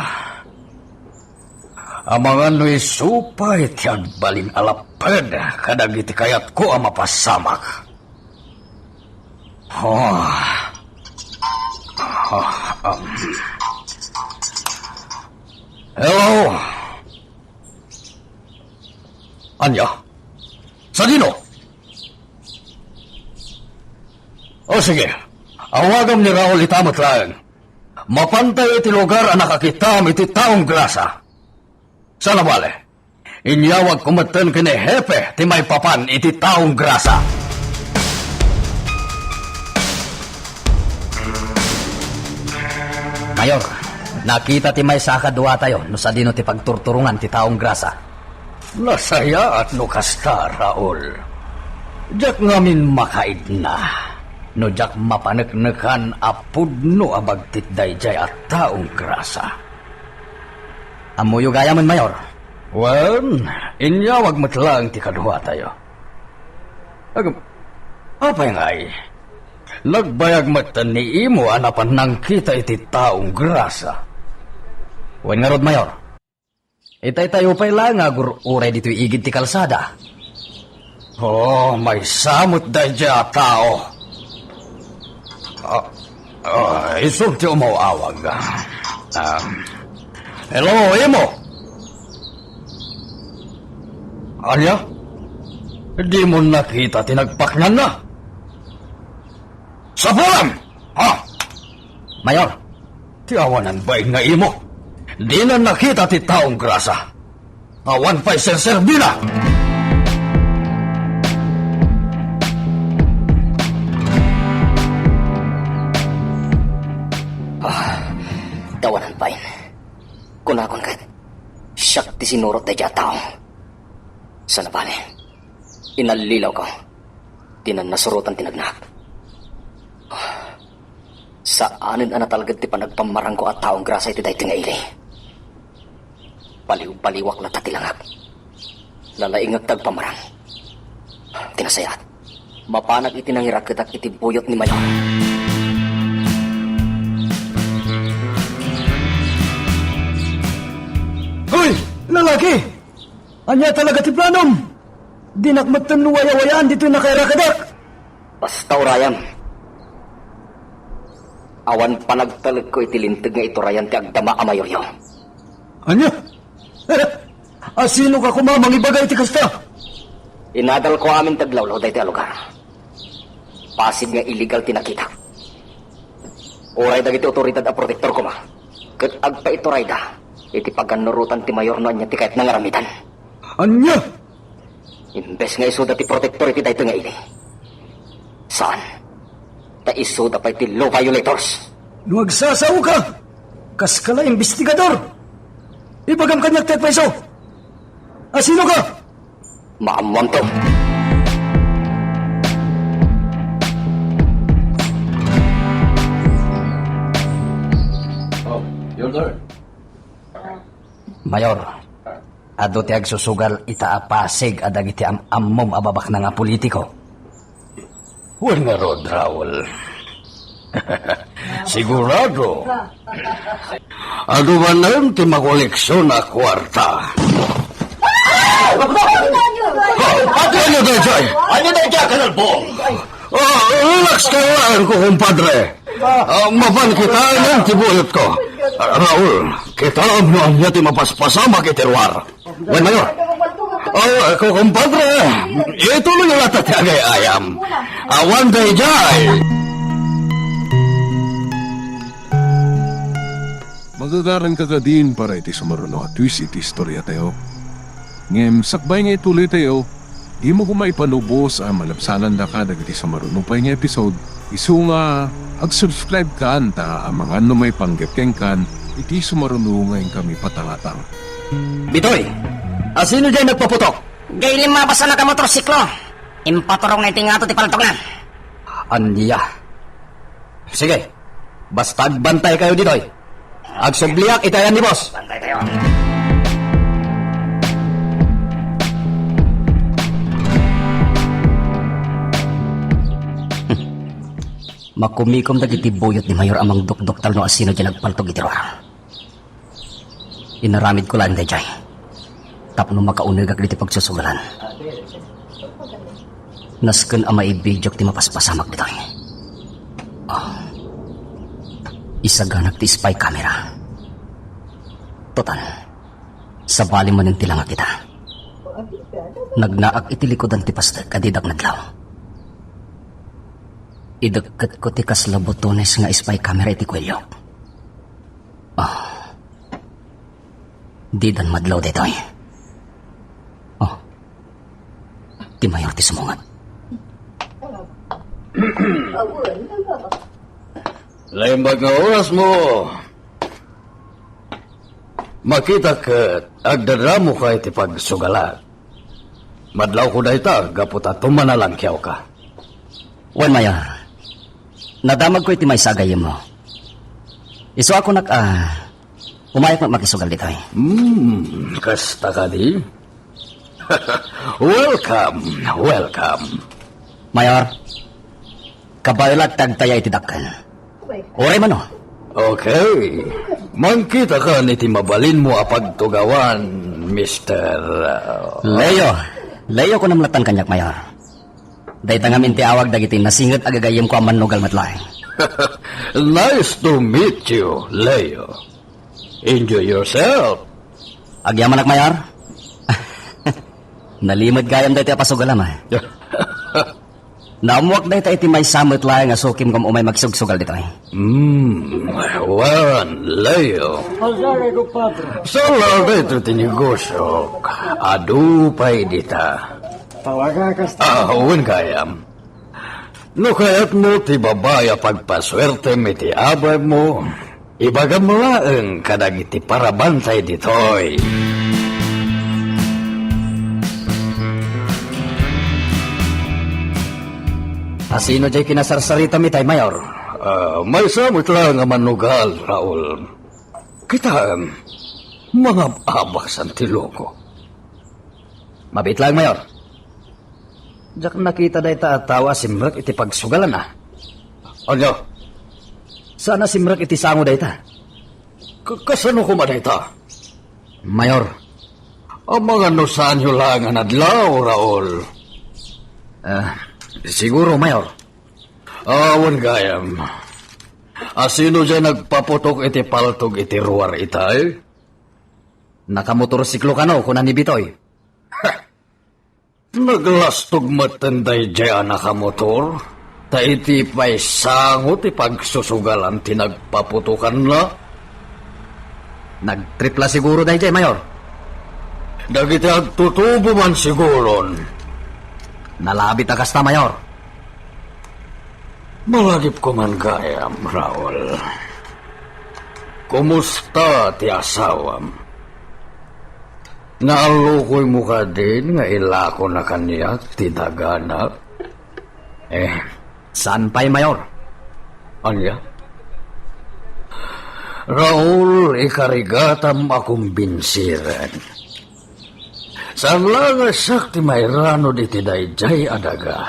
Speaker 2: Amangan no'y supay ti agbaling alapad kadag iti kayat ko ang mapasamak. Hello? Anya? Sa dino? O sige. Awagam ni Raul itamat lang. Mapantay iti lugar ang nakakitam iti taong grasa. Sana bale, inyawag kumatan kini hepe ti may papan iti taong grasa. Mayor, nakita ti may saka duwa tayo no sa dino ti pagturturungan ti taong grasa. Nasaya at no kasta, Raul. Diyak ngamin makaid na. No jak mapaneknekan apudno abagtit dayjay at taong grasa. Amuyo gaya man, Mayor. Well, inyawag matlang ti kadwa tayo. Apay ngay, nagbayag matan ni imo anapan nang kita iti taong grasa. Wen nga rod, Mayor. Itay tayo pa lang nga uray dito igid ti kalsada. Oh, may samot da dya tao. Isog ti umawawag. Hello, Imo. Anya? Di mo nakita tinagpaknan na. Sa bulan! Ha? Mayor, tiyawanan ba nga imo? Di na nakita ti taong grasa. Awan pa'y serserbi na!
Speaker 5: Tawanan pa yun. Kunakon kat. Siyak ti sinurot na dya tao. Sa nabali. Inalilaw ko. Tinan nasurutan tinagnak. Saanin ana talagad ti panagpamarang ko at taong grasa iti dahi tingaili. Paliw-paliwak na tatilangag. Lalaingag tagpamarang. Tinasayat. Mapanag iti nangirak kitak iti buyot ni Mayor.
Speaker 2: Hoy! Lalaki! Anya talaga ti planom! Dinakmatan no waya-wayaan dito nakairakadak!
Speaker 5: Basta urayan. Awan panagtalag ko itilintag nga iturayan ti agdama a mayoryo.
Speaker 2: Anya? Sino ka kumamang ibagay ti kasta?
Speaker 5: Inadal ko amin taglawlaw dahi ti alugar. Pasig nga illegal tinakita. Uray dagiti otoridad a protektor ko ma. Kat agpa ituray da. Iti paganurutan ti mayor no anya ti kahit nangaramitan.
Speaker 2: Anya?
Speaker 5: Imbes nga isuda ti protektor iti dahi nga ili. Saan? Ta isuda pa iti law violators.
Speaker 2: Nuagsasaw ka! Kas ka la investigador! Ibagam kanyag tet peso! Sino ka?
Speaker 5: Maamuan to.
Speaker 2: Mayor, ado ti agsusugal itaapasig adagiti ammom ababak na nga politiko. Huwag nga rod, Raul. Sigurado. Ado ba na yun ti makoleksyon na kwarta? Pati ano tayo, Joy? Ano tayo dyan, kanalbong? Relax ka lang ko, kumpadre. Mapan kita ng tibuyot ko. Raul, kita ang niya ti mapaspasama kitirwar. Wen, Mayor. Ako, kumpadre. Ito lang yung latat agay ayam. Awan tayo dyan.
Speaker 1: Magagaran ka ka din para iti sumaruno at twist iti istorya tayo. Ngem, sakbay nga ituloy tayo, di mo kumay panubos ang malapsanan na ka dagiti sumaruno pa nga episode. Isu nga, ag-subscribe ka anta ang mga may panggapkeng kan, iti sumaruno ngayon kami patangatang.
Speaker 2: Bitoy, sino dyan nagpaputok?
Speaker 5: Gay lima basa na ka motorsiklo. Impatorong na iti nga to ti paltok na.
Speaker 2: Anya. Sige, basta agbantay kayo ditoy. Agsubliak itayan ni boss.
Speaker 5: Bantay tayo. Makumikom dagiti buyot ni Mayor amang dukdok talno asino dyan nagpaltog iti ruang. Inaramid ko lang day jay. Tapno makaunag diti pagsusugalan. Nasken ama ibidyok ti mapaspasamak dito. Isaganag ti spy camera. Total, sa bali man ng tilanga kita. Nagnaak iti likodan ti pastor kadidak naglaw. Idagkat ko ti kaslabotones nga spy camera iti kwelyo. Di dan madlaw detoy. Ti Mayor ti sumungat.
Speaker 2: Laimbag nga oras mo. Makita ka, agdadramo ka iti pagsugalat. Madlaw ko dahi ta, gaputa tumanalang kiyaw ka.
Speaker 5: Wen Mayor, nadamag ko iti may sagay mo. Iso ako umayag makisugal dito eh.
Speaker 2: Kasta ka di? Welcome, welcome.
Speaker 5: Mayor, kabaylat tagtaya iti dakkan. Oray man o.
Speaker 2: Okay. Mangkita ka ni timabalin mo apagtugawan, Mr.
Speaker 5: Leo ko namlatan kanyak, Mayor. Day tangamin ti awag dagiti nasingit agagayem ko aman nugal matlaeng.
Speaker 2: Nice to meet you, Leo. Enjoy yourself.
Speaker 5: Agyaman ak, Mayor. Nalimod gayam day ti apasugalam, eh. Naamuak day ta iti may samot laeng asukim kam umay magsugsugal dito, eh.
Speaker 2: Well, Leo. Sa lado ito tinegosyo, adupay dita. Awan kayam. No kaya't mo ti babaya pagpaswerte mi ti abay mo, ibagam mo laeng kadag iti parabantay ditoy.
Speaker 5: Asino jay kinasarsarita mi tay, Mayor?
Speaker 2: May samot lang nga manugal, Raul. Kita, mga abaksan ti loko.
Speaker 5: Mabit lang, Mayor. Diyak nakita day ta atawa simrak iti pagsugalan, ah.
Speaker 2: Ano?
Speaker 5: Sana simrak iti sango day ta.
Speaker 2: Kasano ko manita?
Speaker 5: Mayor,
Speaker 2: Ang mga nusan nyo lang ang adlaw, Raul.
Speaker 5: siguro, Mayor.
Speaker 2: Awan gayam. Asino dyan nagpaputok iti paltog iti ruwar itay?
Speaker 5: Nakamotorsiklo ka no, kunan ni Bitoy.
Speaker 2: Naglastog matenday dyan nakamotor? Ta iti pa'y sangot ipagsusugalan tinagpaputukan na?
Speaker 5: Nagtripla siguro day jay, Mayor.
Speaker 2: Dagiti agtutubo man siguron.
Speaker 5: Nalabit akas ta, Mayor.
Speaker 2: Malagip ko man gayam, Raul. Kumusta ti asawam? Naalukoy mo ka din nga ilako na kaniya ti dagana.
Speaker 5: Saan pa'y, Mayor?
Speaker 2: Anya? Raul, ikarigatam akong binsiran. Saan lang sakti may rano di tidayjay adaga.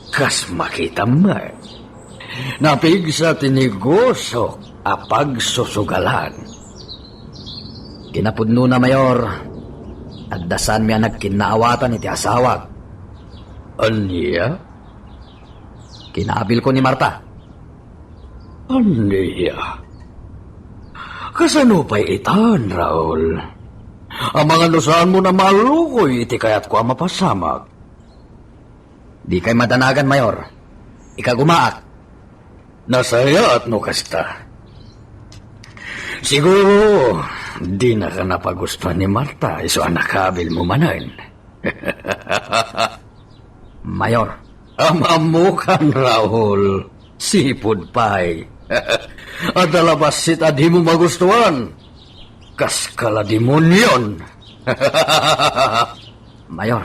Speaker 2: Kas makita mo. Napigsa tinigosok apag susugalan.
Speaker 5: Kinapudno na, Mayor. At dasan miya nagkinaawatan iti asawag.
Speaker 2: Anya?
Speaker 5: Kinaabil ko ni Marta.
Speaker 2: Anya? Kasano pa'y itan, Raul? Ang mga nusan mo na malukoy, iti kayat ko ang mapasamak.
Speaker 5: Di kay madanagan, Mayor. Ikagumaak.
Speaker 2: Nasaya at no kasta. Siguro, di na ka napagustuhan ni Marta, iso ang nakabil mo manan.
Speaker 5: Mayor,
Speaker 2: Amamukan, Raul. Sipod pa'y. At dalabas sita di mo magustuhan. Kas kalademonyon.
Speaker 5: Mayor,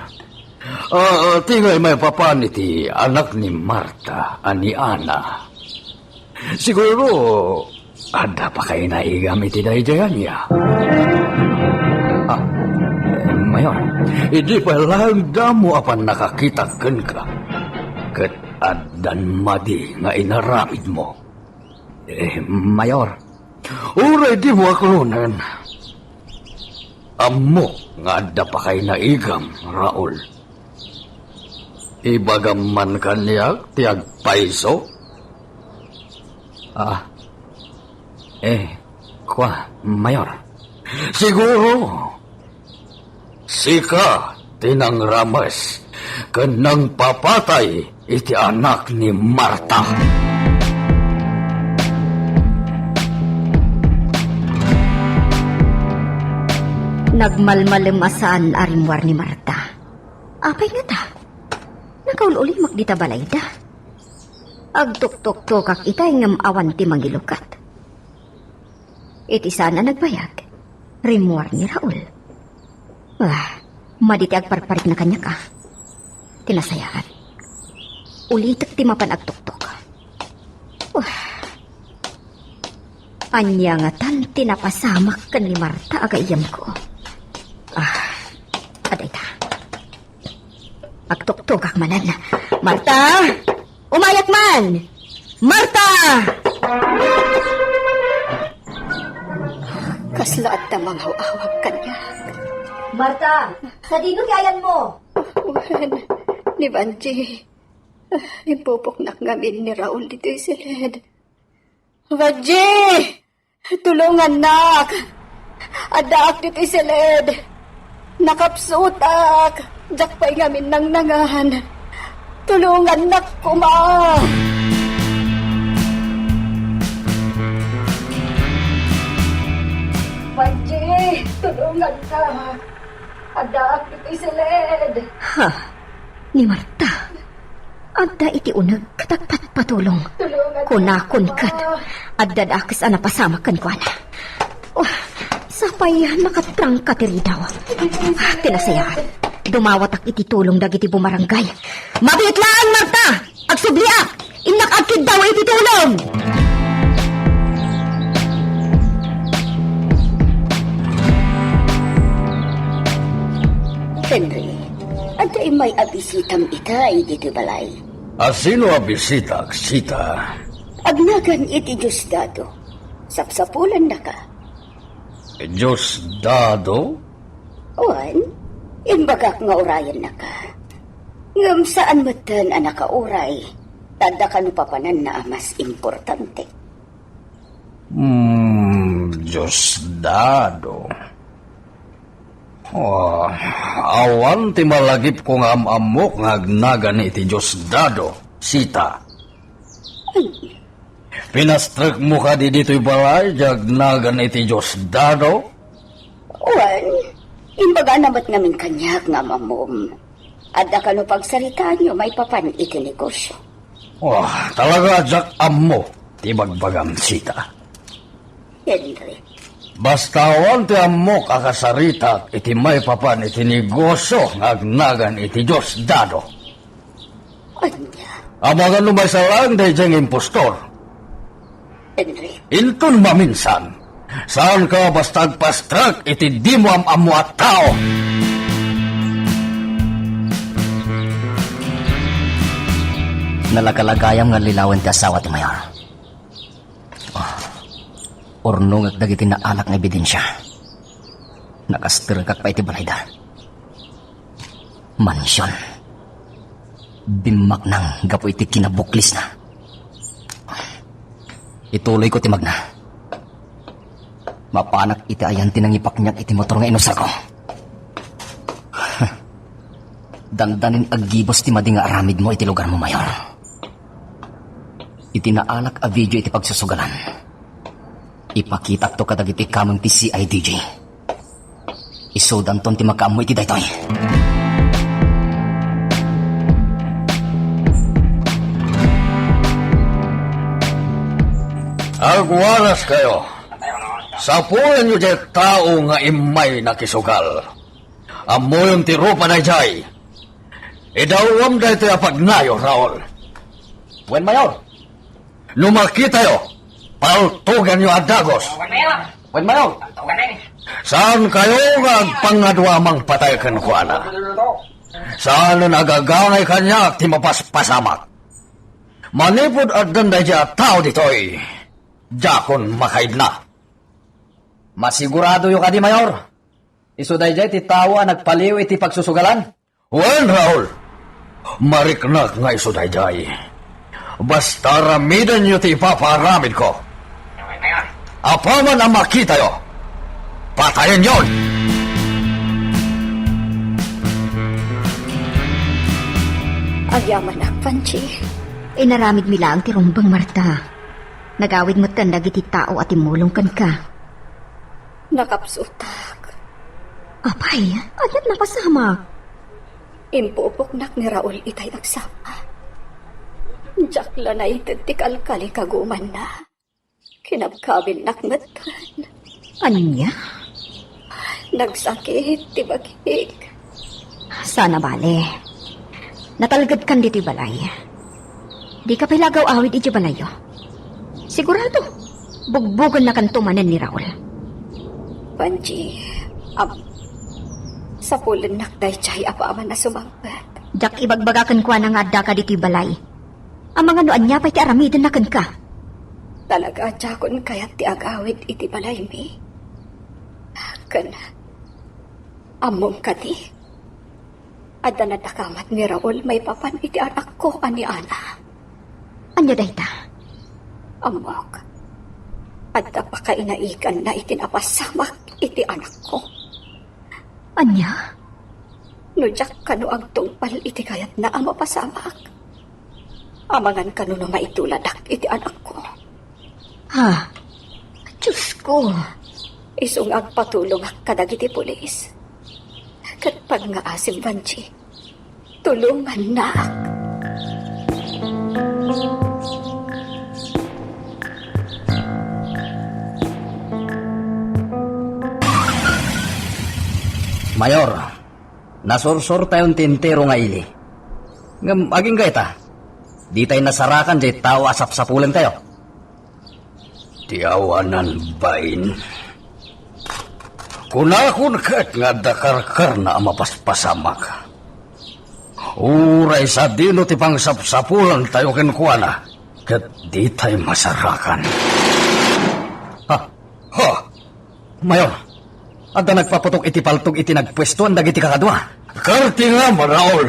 Speaker 2: Tingay may papaniti anak ni Marta, ani Ana. Siguro, ada pa kayo naigam iti daydayan niya.
Speaker 5: Mayor,
Speaker 2: Hindi pa lang damo apan nakakitaken ka. Kat adan madi nga inaramid mo.
Speaker 5: Mayor,
Speaker 2: Uray di mo aklunan. Amo nga adda pa kay naigam, Raul. Ibagam man kanyak tiag paiso.
Speaker 5: Mayor.
Speaker 2: Siguro. Sika tinang ramas kanang papatay iti anak ni Marta.
Speaker 4: Nagmalmalimasaan arimwar ni Marta. Apay nga ta? Nakaululi magdita balay da. Agtok-tok-tokak itay ngam awan ti mangilukat. Iti sana nagbayag. Rimwar ni Raul. Maditi agparparik na kanya ka. Tinasayahan. Ulitak ti mapan agtok-tok. Anya nga tan tinapasamak ka ni Marta agayam ko. Aday ta. Agtok-tokak manan. Marta! Umayak man! Marta!
Speaker 3: kasla at tamanghaw-awag kanya.
Speaker 4: Marta, sa dino kayan mo?
Speaker 3: Wan, ni Banji. Ipupuknak ngamin ni Raul dito'y silid. Banji! Tulungan, nak! Adaak dito'y silid. Nakapsutak. Jakpay ngamin nang nangan. Tulungan, nak, kuma! Banji! Tulungan ka! Adaak dito'y silid.
Speaker 4: Ha, ni Marta. Adda iti unag katakpat patulong.
Speaker 3: Tulungan
Speaker 4: Kunakon kat. Adda dakis ana pasamakan ko ana. Oh, sapay nakatrangka tiri daw. Tinasayaan. Dumawatak iti tulong dagiti bumarangay. Mabit lang, Marta! Agsubliak! Inakakid daw iti tulong!
Speaker 3: Henry, at ay may abisitam itay dito balay.
Speaker 2: Asino abisita, sita?
Speaker 3: Agnagan iti Diyos dado. Sapsapulan na ka.
Speaker 2: Diyos dado?
Speaker 3: Uwan, imbagak nga orayan na ka. Ngam saan matan ang nakauray, tada ka no papanan na mas importante.
Speaker 2: Diyos dado. Oh, awan ti malagip kong amok nga agnagan iti Diyos dado, sita. Pinastrek mo ka di dito'y balay, agnagan iti Diyos dado?
Speaker 3: Uwan, imbaga namat ngamin kanyak nga mamom. Adda ka no pagsarita nyo may papan iti negosyo.
Speaker 2: Oh, talaga jak ammo, ti bagbagam sita.
Speaker 3: Henry,
Speaker 2: Basta awan ti amok akasarita iti may papan iti negosyo nga agnagan iti Diyos dado.
Speaker 3: anya,
Speaker 2: Amagan lumay sa lang dahi diyang impostor.
Speaker 3: Henry,
Speaker 2: Intun maminsan, saan ka basta agpastrak iti di mo amamu at tao?
Speaker 5: Nalagalagayam nga lilawan ti asawa ti Mayor. Orno nga dagiti na alak nga ebidensya. Nakastiragak pa iti balayda. Mansyon. Bimak nang gapo iti kinabuklis na. Ituloy ko ti magna. Mapanak iti ayan tinangipak niyak iti motor nga inusar ko. Dandanin agibos ti madi nga aramid mo iti lugar mo, Mayor. Iti naalak a video iti pagsusugalan. Ipakita to kadag iti kamang ti CIDJ. Isudan ton ti magkaamoy iti daytoy.
Speaker 2: Agwalas kayo. Sapulan nyo di tao nga imay nakisugal. Amoyon ti rupa na jay. Idawam da ito apagnayo, Raul. Wen Mayor, lumakita yo. Paltugan nyo adagos. Wen Mayor, saan kayo nga pangadwamang patay kan kuana? Saan nagagangay kanya ti mapaspasamak? Manipod at danday siya tao ditoy. Jakon makaid na.
Speaker 5: Masigurado yung kadi, Mayor. Isuday jay ti tawa nagpaliw iti pagsusugalan.
Speaker 2: Wen, Raul. Mariknak nga isuday jay. Basta ramidan nyo ti ipaparamid ko. Apaman ang makita yo. Patayin yon!
Speaker 3: agyaman ak, Panchi.
Speaker 4: Inaramid mi lang ti rumbang Marta. Nagawid mo tandag iti tao at imulong kan ka.
Speaker 3: Nakapsutak.
Speaker 4: Apay, adat napasama.
Speaker 3: Impupuknak ni Raul itay agsapa. Jakla na ititikal kali kaguman na. Kinabkabin naknatan.
Speaker 4: Anya?
Speaker 3: Nagsakit, tibagig.
Speaker 4: Sana bale. Natalgad kan dito'y balay. Di ka pilagaw awid iti balayo. Sigurado, bugbugan na kan tumanan ni Raul.
Speaker 3: Panji, sa pulan nakday chay apaaman na sumangpat.
Speaker 4: Jak ibagbagakan kwa na nga adda ka dito'y balay. Ang mga noan niya pa'y ti aramidan na kan ka.
Speaker 3: Talaga, Jakon kaya't ti agawid iti balay mi. Ken, among kadi. Adda na dakamat ni Raul may papan iti anak ko ani Ana.
Speaker 4: Anya dayta?
Speaker 3: Amok. Adda pa kainaikan na itinapasamak iti anak ko.
Speaker 4: Anya?
Speaker 3: Nujak kano ang tungpal iti kayat na ang mapasamak. Amangan kano na maituladak iti anak ko.
Speaker 4: Ha? Diyos ko.
Speaker 3: Isung agpatulong ak kadagiti pulis. Kat pag nga asim Vanchi, tulungan na ak.
Speaker 2: Mayor, nasursur tayong tintero nga ili. Ngam, aging gaita. Di tayo nasarakan jay tao asap-sapulan tayo. Tiawanan bain. Kunakun kat nga dakarkar na mapaspasamak. Uray sa dino ti pang sapsapulan tayo kinkuana. Kat di tayo masarakan. Ha! Mayor, adda nagpaputok iti paltog iti nagpwestuan dagiti kakadwa. Karti nga, Maraol.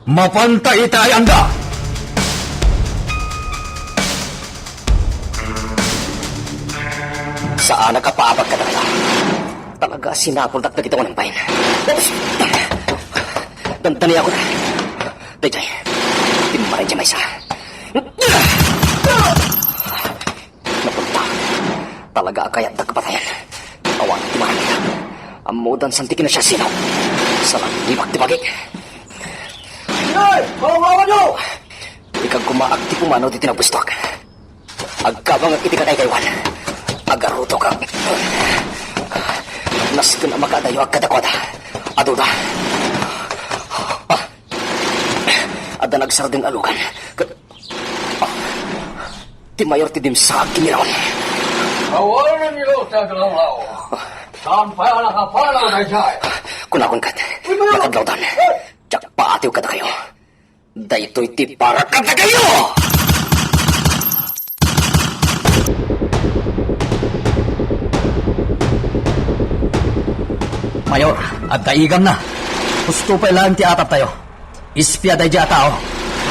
Speaker 2: Mapantay tayo anda. Saan nagkapaabag ka talaga? Talaga sinapol dagdag ito ng pain. Dantani ako na. Dayjay, timaray dyan may isa. Napunta. Talaga kayat nagpatayan. Awan, timahan kita. Amudan santikin na siya sinaw. Salang ibag tibagig. Ay! Kawawa nyo! Ikag kumaak ti pumanaw di tinagpustok. Agkabang ang itikatay kaywan. Agaruto ka. Naskin ang makadayo ang kadakwada. Aduda. Ada nagsarding alukan. Ti mayor ti dimsag kinilawan.
Speaker 7: Kawalan niyo sa galaw. Sampai nakapala na siya.
Speaker 2: Kunakon kat. Nakadlawdan. Tsak paatiw kada kayo. Daytoy ti para kada kayo! Mayor, at daigam na. Gusto pa ilang ti atap tayo. Ispya day dya tao.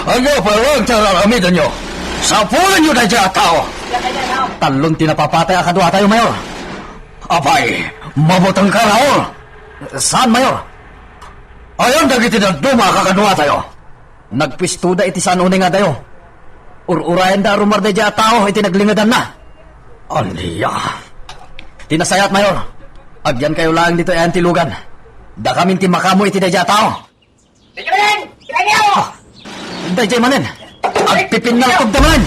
Speaker 2: Ano pa lang tararamidan nyo? Sapulan nyo day dya tao. Talon tinapapatay akadwa tayo, Mayor. Abay, mabutang ka Raul. Saan, Mayor? Ayon dagiti nagduma kakadwa tayo. Nagpistuda iti saan uning nga tayo. Ururayan da rumar day dya tao iti naglingadan na. Aliya. Tinasayat, Mayor. Agyan kayo lang dito ay antilugan. Da kaming timakamo iti day dya tao.
Speaker 7: Tingnan! Tingnan niyo!
Speaker 2: Dayjay manen. Agpipin na akong daman.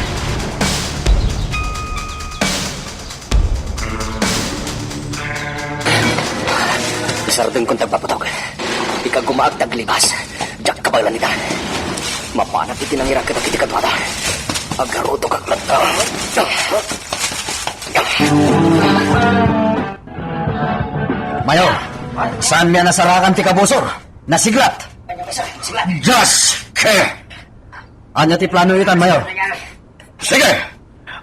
Speaker 2: Isardeng kong tagpaputok. Ika gumaag taglibas. Diyak kabaglan nita. Mapanap iti nangirak kita kiti kadwada. Agaruto kaklata. Mayor, saan niya nasarakan ti kabusor? Nasiglat. Just ke. Anya ti plano itan, Mayor? Sige.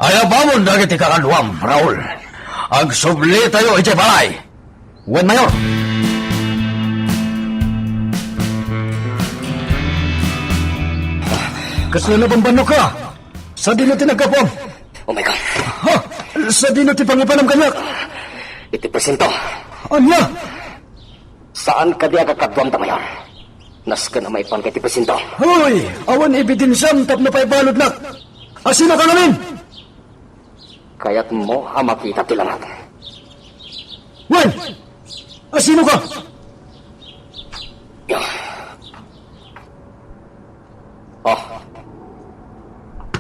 Speaker 2: Ayabamon dagiti kakaluam, Raul. Agsubli tayo iti balay. Wen, Mayor? Kasla na bambano ka? Sa dino ti nagkapom? Oh my God. Ha? Sa dino ti pangipanam kanak? Iti presento. Anya? Saan ka di agakadwam ta, Mayor? Nas ka na may pan kay ti presento. Hoy! Awan ebidensyam tap na paibalod na. Asino ka namin? Kaya't mo ang makita tilangat. Wen! Asino ka?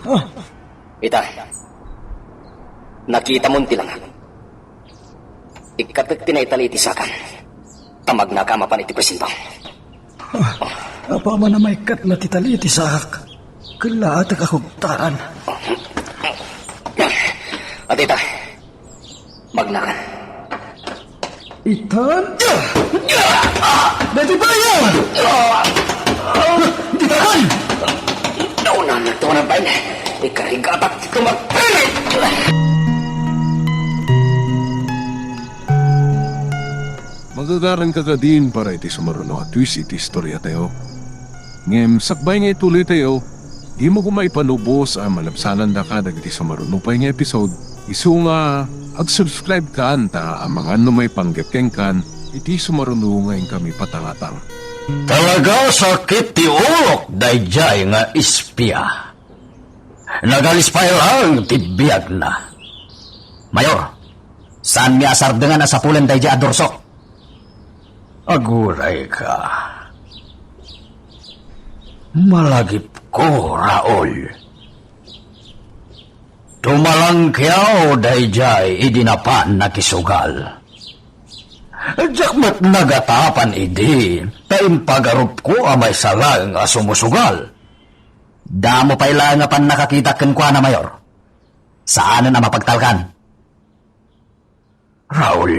Speaker 2: Oh. Ita. Nakita mo tilangat. Ikatak tinaitali itisakan. Tamag na kamapan iti presento.
Speaker 8: Apa man na may kat na titali iti sak. Kalaatag ako taan.
Speaker 2: At ita, magnakan.
Speaker 8: Itan? Dati ba yan? Di takan!
Speaker 2: Nauna na ito ng bayan. Ikarigatak ito magpilit!
Speaker 1: Nagdadaran ka din para iti sumaruno at twist iti istorya tayo. Ngem sakbay nga ituloy tayo, di mo kumay panubos ang malapsanan da ka dagiti sumaruno pa nga episode. Isu nga ag-subscribe ka anta ang mga may panggapkeng kan iti sumaruno ngayon kami patangatang.
Speaker 2: Talaga sakit ti ulok dayjay nga ispya. Nagalispay lang ti biyag na. Mayor, saan mi asar dengan asapulan dayjay adorsok? Aguray ka. Malagip ko, Raul. Tumalangkyaw dayjay idinapan na kisugal. Jakmat nagatapan idi, taimpagarup ko amay salang asumusugal. Damo pa ilang nga pan nakakita kenkwa na mayor. Saan na mapagtalkan? Raul,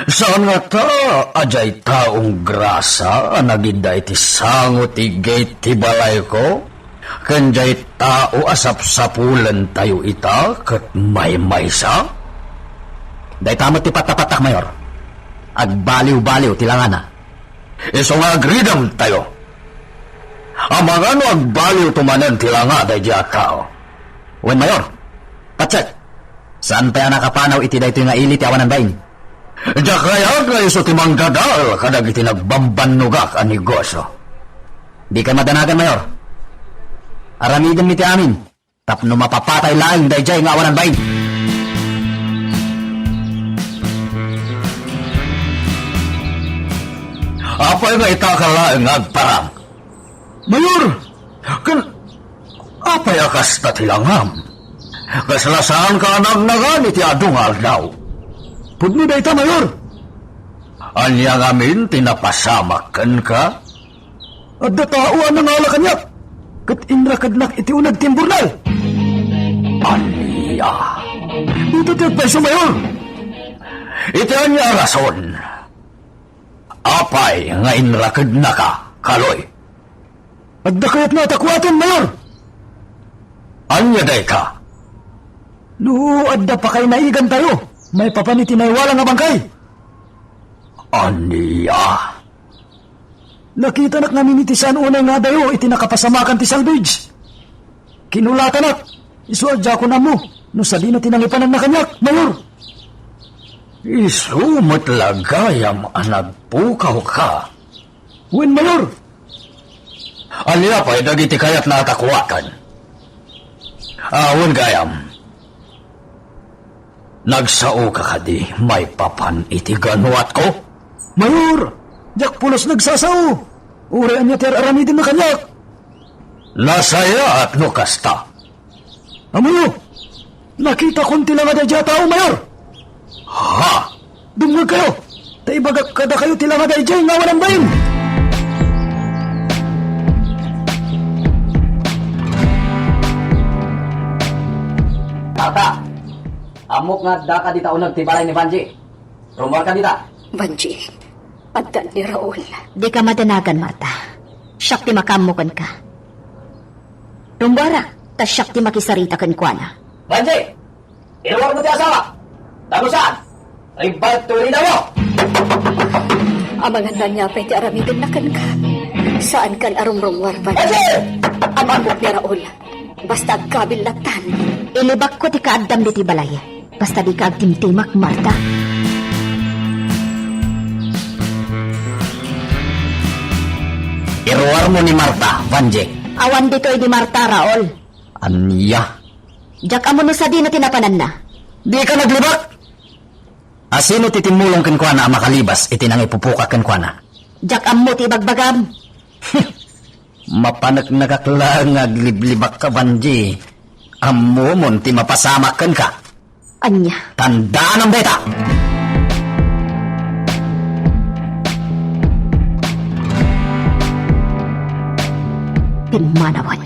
Speaker 2: saan nga ta ajay taong grasa anagida iti sangot ti gate ti balay ko? Kanjay tao asap-sapulan tayo ita kat may-maysa? Day tamot ti patapatak, mayor. Agbaliw-baliw tilangana. Iso nga agridam tayo. Amang ano agbaliw tumanan tilanga day diya kao. Wen mayor, patsat. Saan pa nakapanaw iti dayto nga ili ti awanan bain? Diya kaya nga iso ti manggadal kadag iti nagbambanugak ang negosyo. Di ka madanagan, mayor. Aramidin mi ti amin. Tapno mapapatay laing day diya nga awanan bain. Apay nga itakalaing agparang. Mayor, apay akas na tilangam. Kaslasaan ka nagnagan iti adungal daw. Pudni da ita, mayor. Anya ngamin tinapasamakan ka? At datauan na ngala kanyak. Kat inrakadnak iti unag timburnal. Anya. Ito tiyagpay sa mayor. Iti anya rason. Apay nga inrakad na ka, kaloy. At dakayat na takwatan, mayor. Anya day ka? No, adda pa kay naigan tayo. May papanitinaywala nga bangkay. Anya? Nakita nak namin iti saan unay nga dayo iti nakapasamakan ti salvage. Kinulatan nak. Isuadya ko na mo. No sabi na tinangipanan na kanyak, mayor. Isu matlagayam anagpukaw ka. Wen, mayor. Alya pa'y dagiti kayat na atakuwakan. Wen gayam. Nagsao ka kadi may papan iti ganuat ko? Mayor, jak pulos nagsasao. Urian niya ter aramidin na kanyak. Nasaya at no kasta. Amayo, nakita kong tilanga da dya tao, mayor. Ha? Dumag kayo. Taibagak kada kayo tilanga da dya nga walang bayin.
Speaker 5: Tata, amok nga daka di taunag ti balay ni Banji. Rumor ka dita.
Speaker 3: Banji, addan ni Raul.
Speaker 4: Di ka madanagan, Marta. Siyak ti makamukan ka. Rumbara, ta siyak ti makisarita kan kwa na.
Speaker 5: Banji, iluwar mo ti asawa. Tagusan, ribal tuloy na mo.
Speaker 3: Amangan na niya pa'y ti aramidin na kan ka. Saan kan arumrumwar, Banji?
Speaker 5: Banji!
Speaker 3: Amamok ni Raul. Basta agkabil latan.
Speaker 4: Ilibak ko ti kaadam di ti balay. Basta di ka agtimtimak, Marta.
Speaker 2: Iruwar mo ni Marta, Banji.
Speaker 4: Awan dito di Marta, Raul.
Speaker 2: Anya?
Speaker 4: Jak amo no sa di na tinapanan na.
Speaker 2: Di ka naglibak? Asino titimulong kenkwa na makalibas itinang ipupuka kenkwa na?
Speaker 4: Jak amo ti bagbagam.
Speaker 2: Mapanak nakaklang agliblibak ka, Banji. Amo mon ti mapasamakan ka.
Speaker 4: Anya.
Speaker 2: Tandaan ang beta!
Speaker 4: Pinmanawan.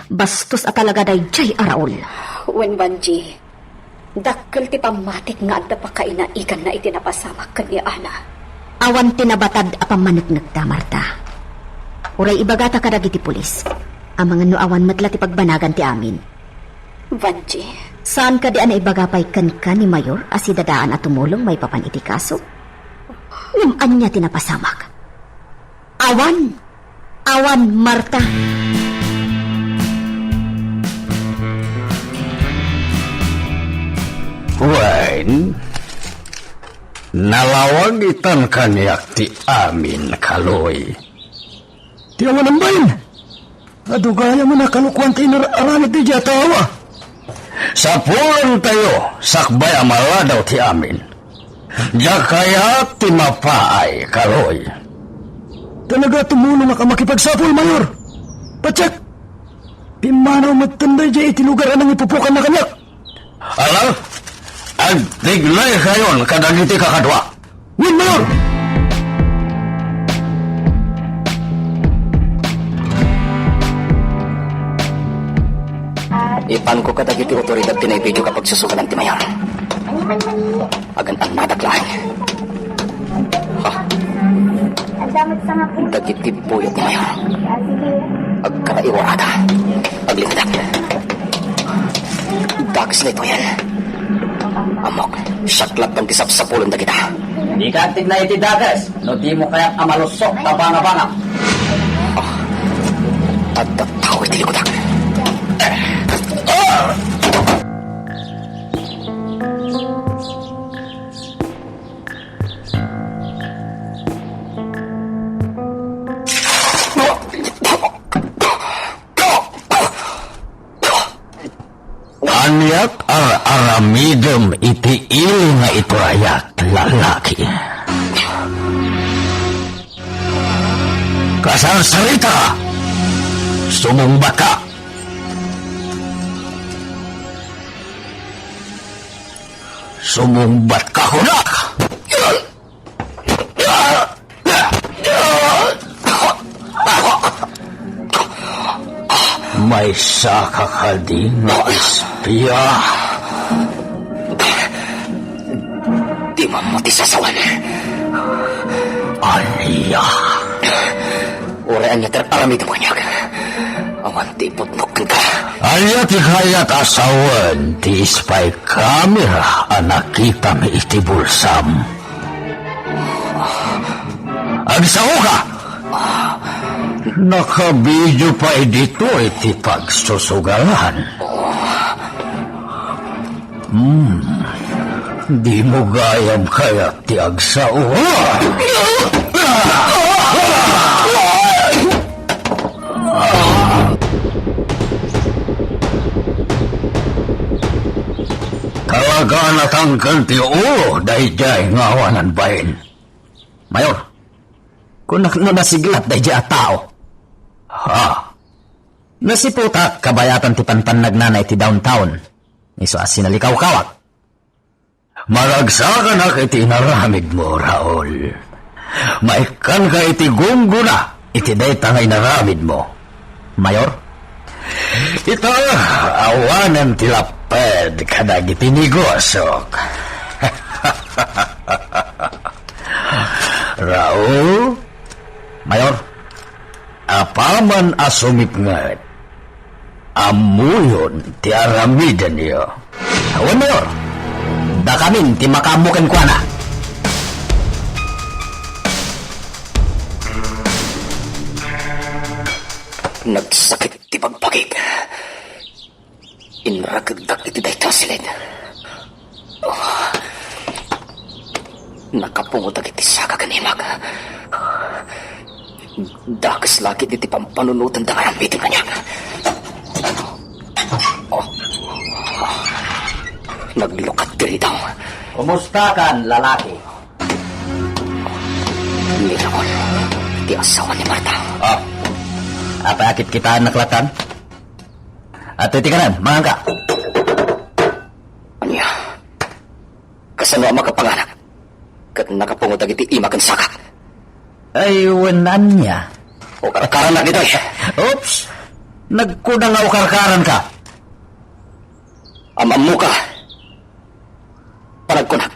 Speaker 4: Bastos at talaga day jay Raul.
Speaker 3: Wen, Banji, dakkel ti pamatik nga adda pa kainaikan na itinapasamak kan ni Ana.
Speaker 4: Awan tinabatad apamaniknag ta, Marta. Uray ibagata kadag iti pulis. Ang mga nuawan matla ti pagbanagan ti amin.
Speaker 3: Banji,
Speaker 4: Saan ka di ana ibagapay kan ka ni Mayor as idadaan at tumulong may papan iti kaso? Ngaman niya tinapasamak. Awan! Awan, Marta!
Speaker 2: Wen, nalawag itan kanyak ti amin kaloy.
Speaker 8: Ti awan ang bayin. Adugaya mo na kalukuan ti aramid di jatawa.
Speaker 2: Sa pulang tayo, sakbay amala daw ti amin. Diya kaya ti mapaay kaloy.
Speaker 8: Talaga tumulong ka makipagsapol, Mayor. Patsek! Pimanaw magtanday di itilugaran ng ipupukan na kanyak.
Speaker 2: Alam, agtiglay kayon kadagiti kakadwa.
Speaker 8: Win, Mayor!
Speaker 5: Ipan ko kadagiti otoridad tinaibidyo kapag susukan ng timayan. Agan ang nadaglahan. Ha? Dagiti puyat ni Mayor. Agkaraiwarada. Aglingdag. Dags na ito yan. Amok, syaklat ng kisapsapulan na kita.
Speaker 2: Di ka na iti dagas, no di mo kaya amalusok tabanga-banga.
Speaker 5: At tataw iti likodak.
Speaker 2: Anyak aramidem iti ili nga ito ayak lalaki. Kasarsarita, sumumbat ka. Sumumbat ka hunak. May saka ka din na espiya.
Speaker 5: Di mamuti sa sawan.
Speaker 2: Aniya.
Speaker 5: Uraan niya teraramid mo niya. Awan ti putnok ka.
Speaker 2: Aniya ti kayat asawan ti spy camera anakita mi iti bulsam. Agsaw ka! Nakabidyo pa dito iti pagsusugalan. Di mo gayam kaya ti agsawa. Talaga natanggal ti ulo dahi jay ngawanan bayin. Mayor, kung nasiglat dahi jay tao. Ha? Nasiputa kabayatan ti panpanag nanay ti downtown. Iso asin nalikaw-kawak. Maragsakan na iti inaramid mo, Raul. Maikan ka iti gungguna, iti dayta nga inaramid mo. Mayor? Ito, awanan tilapad kadag iti negosok. Raul? Mayor? Apaman asumip nga. Amuyon ti aramidan niyo. Awan, Mayor. Da kamin ti makamukan kwa na.
Speaker 5: Nagsakit ti pagpagig. Inragagdag iti dayta silid. Nakapungutag iti saka kanimag. Dakas lakit iti pampanunutan da karamitin kanya. Naglukat diri daw.
Speaker 2: Kumusta kan, lalaki?
Speaker 5: Ni Raul, ti asawa ni Marta.
Speaker 2: Oh, apakit kita naklatan? At iti kanan, mga ka.
Speaker 5: Anya, kasano ang makapanganak? Kat nakapungutag iti ima kan saka.
Speaker 2: Ay, wanan niya.
Speaker 5: O karakaran na dito eh.
Speaker 2: Oops! Nagkudang karkaran ka.
Speaker 5: Amam mo ka. Panagkunak.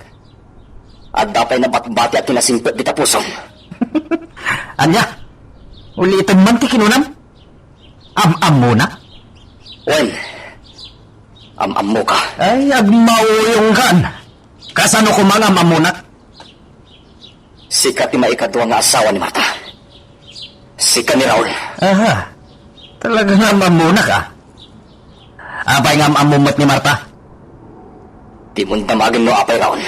Speaker 5: At dapay na batbati at kinasimpet dita pusong.
Speaker 2: Anya? Ulitin man ti kinunam? Am-am muna?
Speaker 5: Wen, amam mo ka.
Speaker 2: Ay, agmauyong kan. Kasano ko mga mamunat?
Speaker 5: Si Kati maikadwa nga asawa ni Marta. Si ni Raul.
Speaker 2: Aha. Talaga nga mamuna ka. Apay nga mamumot ni Marta.
Speaker 5: Di mo damagin no apay Raul.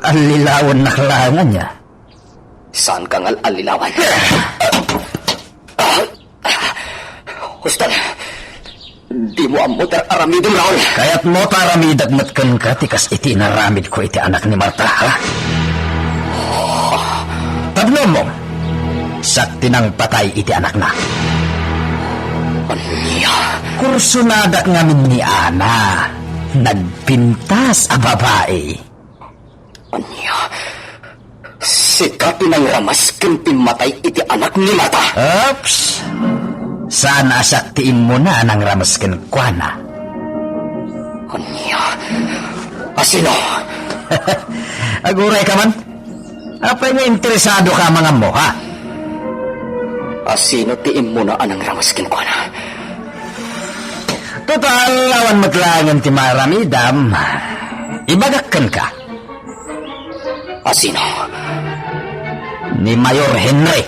Speaker 2: Alilawan na kalangan niya.
Speaker 5: Saan kang alilawan? Hustan, di mo amot aramidong Raul.
Speaker 2: Kaya't mo taramidag matkan ka, tikas iti naramid ko iti anak ni Marta, ha? Tabno mo, sakti ng patay iti anak na.
Speaker 5: Anya?
Speaker 2: Kursunadak ngamin ni Ana, nagpintas a babae.
Speaker 5: Anya? Si Kati nang ramas pimatay iti anak ni Marta.
Speaker 2: Oops! Sana saktiin mo na nang ramasken kwa na.
Speaker 5: Anya? Asino?
Speaker 2: Aguray ka man? Apay nga interesado ka mga mo, ha?
Speaker 5: Asino tiin mo na anang ramaskin ko na?
Speaker 2: Total, awan maglangan ti maramidam. Ibagakkan ka.
Speaker 5: Asino?
Speaker 2: Ni Mayor Henry.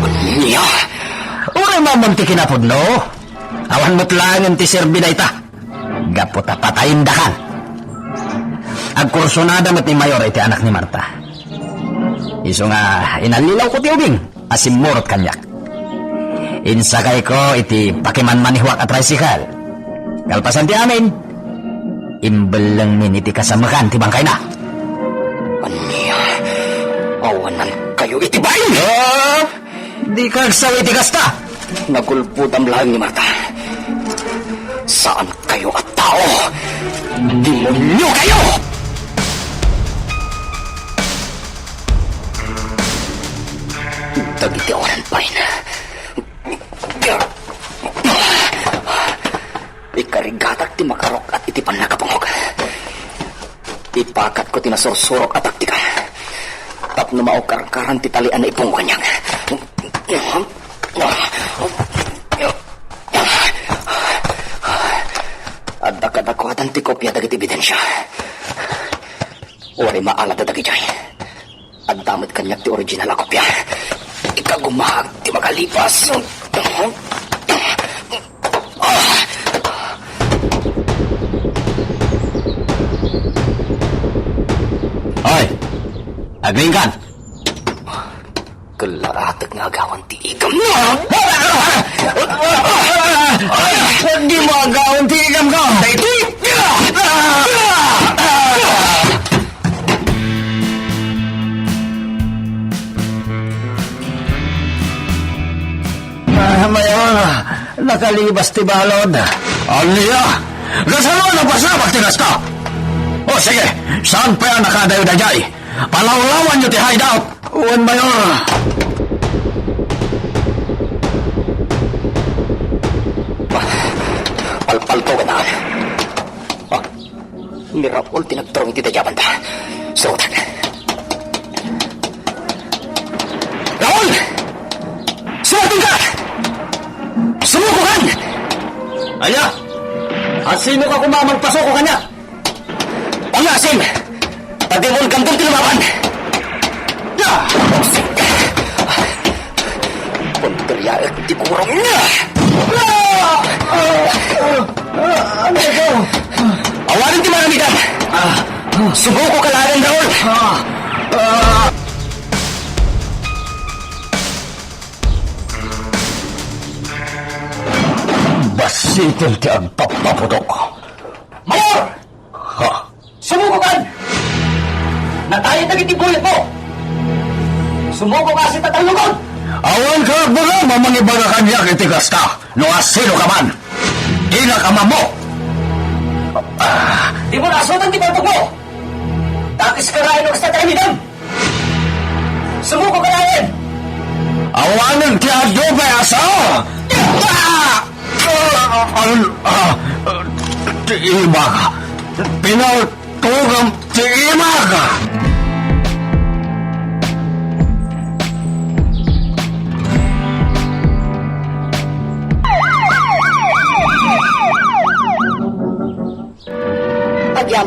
Speaker 5: Anya?
Speaker 2: Uray mamunti kinapod, no? Awan matlangan ti serbiday ta. Gapota patayin dakan. Agkursunada mat ni Mayor iti anak ni Marta. Iso nga inalilaw ko ti ubing, asimurot kanyak. Insakay ko iti pakimanmanihwak at tricycle. Kalpasan ti amin, imbel lang min iti kasamakan ti bangkay na.
Speaker 5: Anya? Awanan kayo iti bayin!
Speaker 2: Oh, di kagsawi ti kasta.
Speaker 5: Nagulpudam lang ni Marta. Saan kayo at tao? Demonyo kayo! Dagiti oran pa rin. Ikarigatak ti makarok at iti panakapangog. Ipakat ko tinasursurok at taktika. Tapno maokarkaran ti talian na ipong kanyang. At dakadakwatan ti kopya dagiti ebidensya. Uri maalad dagi jay. At damit kanyak ti original a kopya. Ikagumahag ti makalipas.
Speaker 2: Hoy, aglingan.
Speaker 5: Kalaratag nga agawan ti igam na.
Speaker 2: Di mo agawan ti igam ko.
Speaker 5: Ito!
Speaker 2: Mayor, nakalibas ti balod. Aliya, gasalo na pasabak tinas ka. O sige, saan pa yan nakadayo na jay? Palawlawan nyo ti hideout. Uwan, Mayor.
Speaker 5: Palpalto ka na. Mirapol tinagturong iti dayaban ta. Surutan. Raul! Surutan ka! Sumukukan!
Speaker 2: Aya, at sino ka kumamagpaso ko kanya?
Speaker 5: Pangasim! Tagimol gandong tinumaban! Ya! Punteriyaik di kurang niya!
Speaker 2: Ano ito?
Speaker 5: Awarin ti maramigan! Subuko ka lang, Raul!
Speaker 2: Basitin ti agpapaputok.
Speaker 5: Mayor!
Speaker 2: Ha?
Speaker 5: Sumukukan! Natayad na gitibuyat mo! Sumuko ka si Tatalugod!
Speaker 2: Awan ka baga, mamangibaga kanya kiti kasta. No asino ka man. Di na ka mamo.
Speaker 5: Di mo nasutan ti batok mo! Takis ka rin sa talimidam! Sumuko ka rin!
Speaker 2: Awanan ti adobe asa. Ti imaga. Pinautugang ti imaga.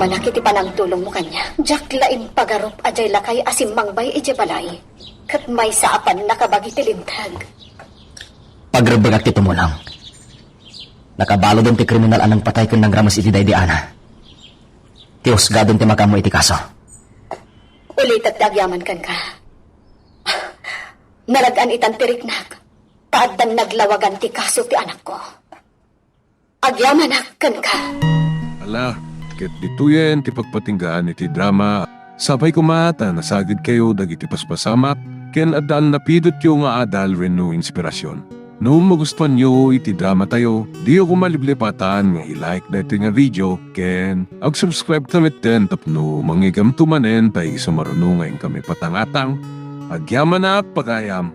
Speaker 3: agyaman na kiti panangtulong mo kanya. Jack lain pagarup ajay lakay asim mangbay ije balay. Kat may saapan nakabagi tilintag.
Speaker 5: Pagrabagak ti tumulang. Nakabalo doon ti kriminal anang patay kun nang ramas iti day di ana. Ti husgadon ti makamo iti kaso.
Speaker 3: Ulit at agyaman kan ka. Nalagan itan tiriknak. Taadan naglawagan ti kaso ti anak ko. Agyaman kan ka.
Speaker 1: Ala, ket dituyen ti pagpatinggaan iti drama. Sabay kumata nasagid kayo dagiti paspasamak ken adal napidot yung nga adal renno inspirasyon. No magustuhan nyo iti drama tayo, di ako maliblipatan nga i-like na ito nga video ken ag-subscribe tamit din tapno mangigam tumanen tayo sa marunungan kami patangatang. Agyaman na pagayam.